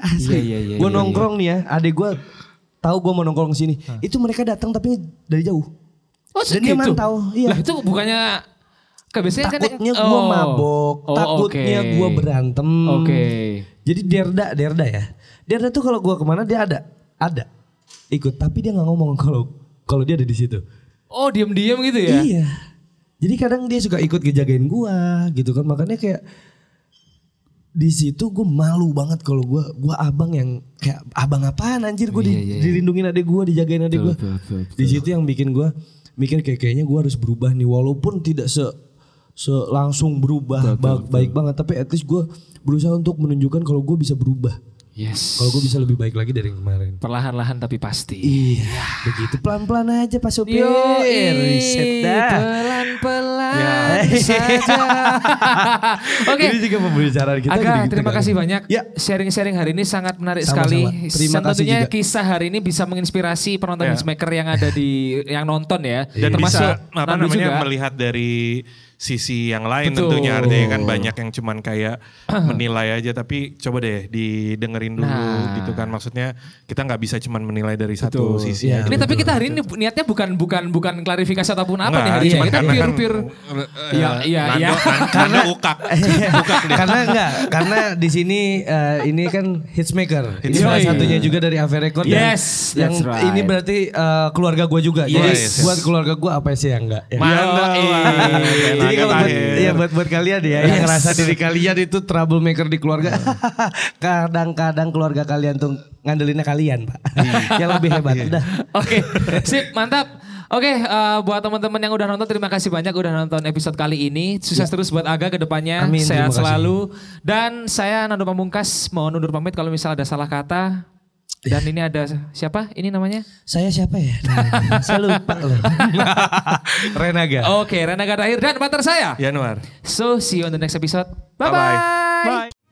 Gue nongkrong nih ya, adek gue tahu gue mau nongkrong sini. Itu mereka datang tapi dari jauh. Dan dia mantau. Iya.
Lah itu bukannya biasanya
takutnya gue mabok, takutnya gue berantem. Jadi Derda ya. Derda tuh kalau gue kemana dia ada ikut, tapi dia nggak ngomong kalau dia ada di situ.
Oh diam-diam gitu ya?
Iya. Jadi kadang dia suka ikut ngejagain gua gitu kan, makanya kayak di situ gue malu banget kalau gue abang yang kayak abang apaan anjir, gue dilindungin adek gue, dijagain adek gue. Di situ yang bikin gue mikir kayaknya gue harus berubah nih, walaupun tidak langsung berubah baik banget, tapi at least gue berusaha untuk menunjukkan kalau gue bisa berubah. Kalau gue bisa lebih baik lagi dari yang kemarin.
Perlahan-lahan tapi pasti.
Iya. Begitu pelan-pelan aja Pak Sopir. Riset dah. Pelan-pelan saja. Oke. Ini juga pembicaraan kita.
Aga, terima kasih banyak. Sharing-sharing hari ini sangat menarik sekali.
Terima kasih
tentunya
juga.
Kisah hari ini bisa menginspirasi penonton Hitmaker yang ada yang nonton ya.
Dan
termasuk
bisa juga melihat dari sisi yang lain. Tentunya artinya kan banyak yang cuman kayak menilai aja, tapi coba deh didengerin dulu gitu kan, maksudnya kita nggak bisa cuman menilai dari satu sisi.
Ini tapi kita hari ini niatnya bukan klarifikasi ataupun apa nih hari ini. Kita pure
karena ukak
karena di sini ini kan Hitmaker. Ini salah satunya juga dari Ave Record. Yang ini berarti keluarga gue juga. Jadi buat keluarga gue apa sih yang enggak? Jadi kalau buat kalian ya yang ngerasa diri kalian itu troublemaker di keluarga, kadang-kadang keluarga kalian tuh ngandelinnya kalian Pak. Yang lebih hebat. Udah.
Oke, sip, mantap. Oke, buat teman-teman yang udah nonton, terima kasih banyak udah nonton episode kali ini. Sukses terus buat Aga ke depannya.
Amin,
sehat selalu. Dan saya Nando Pamungkas mau undur pamit kalau misalnya ada salah kata. Dan ini ada siapa? Ini namanya?
Saya siapa ya? Saya lupa loh. Renaga.
Oke, Renaga terakhir dan partner saya
Yanuar.
So, see you on the next episode. Bye-bye.
Bye.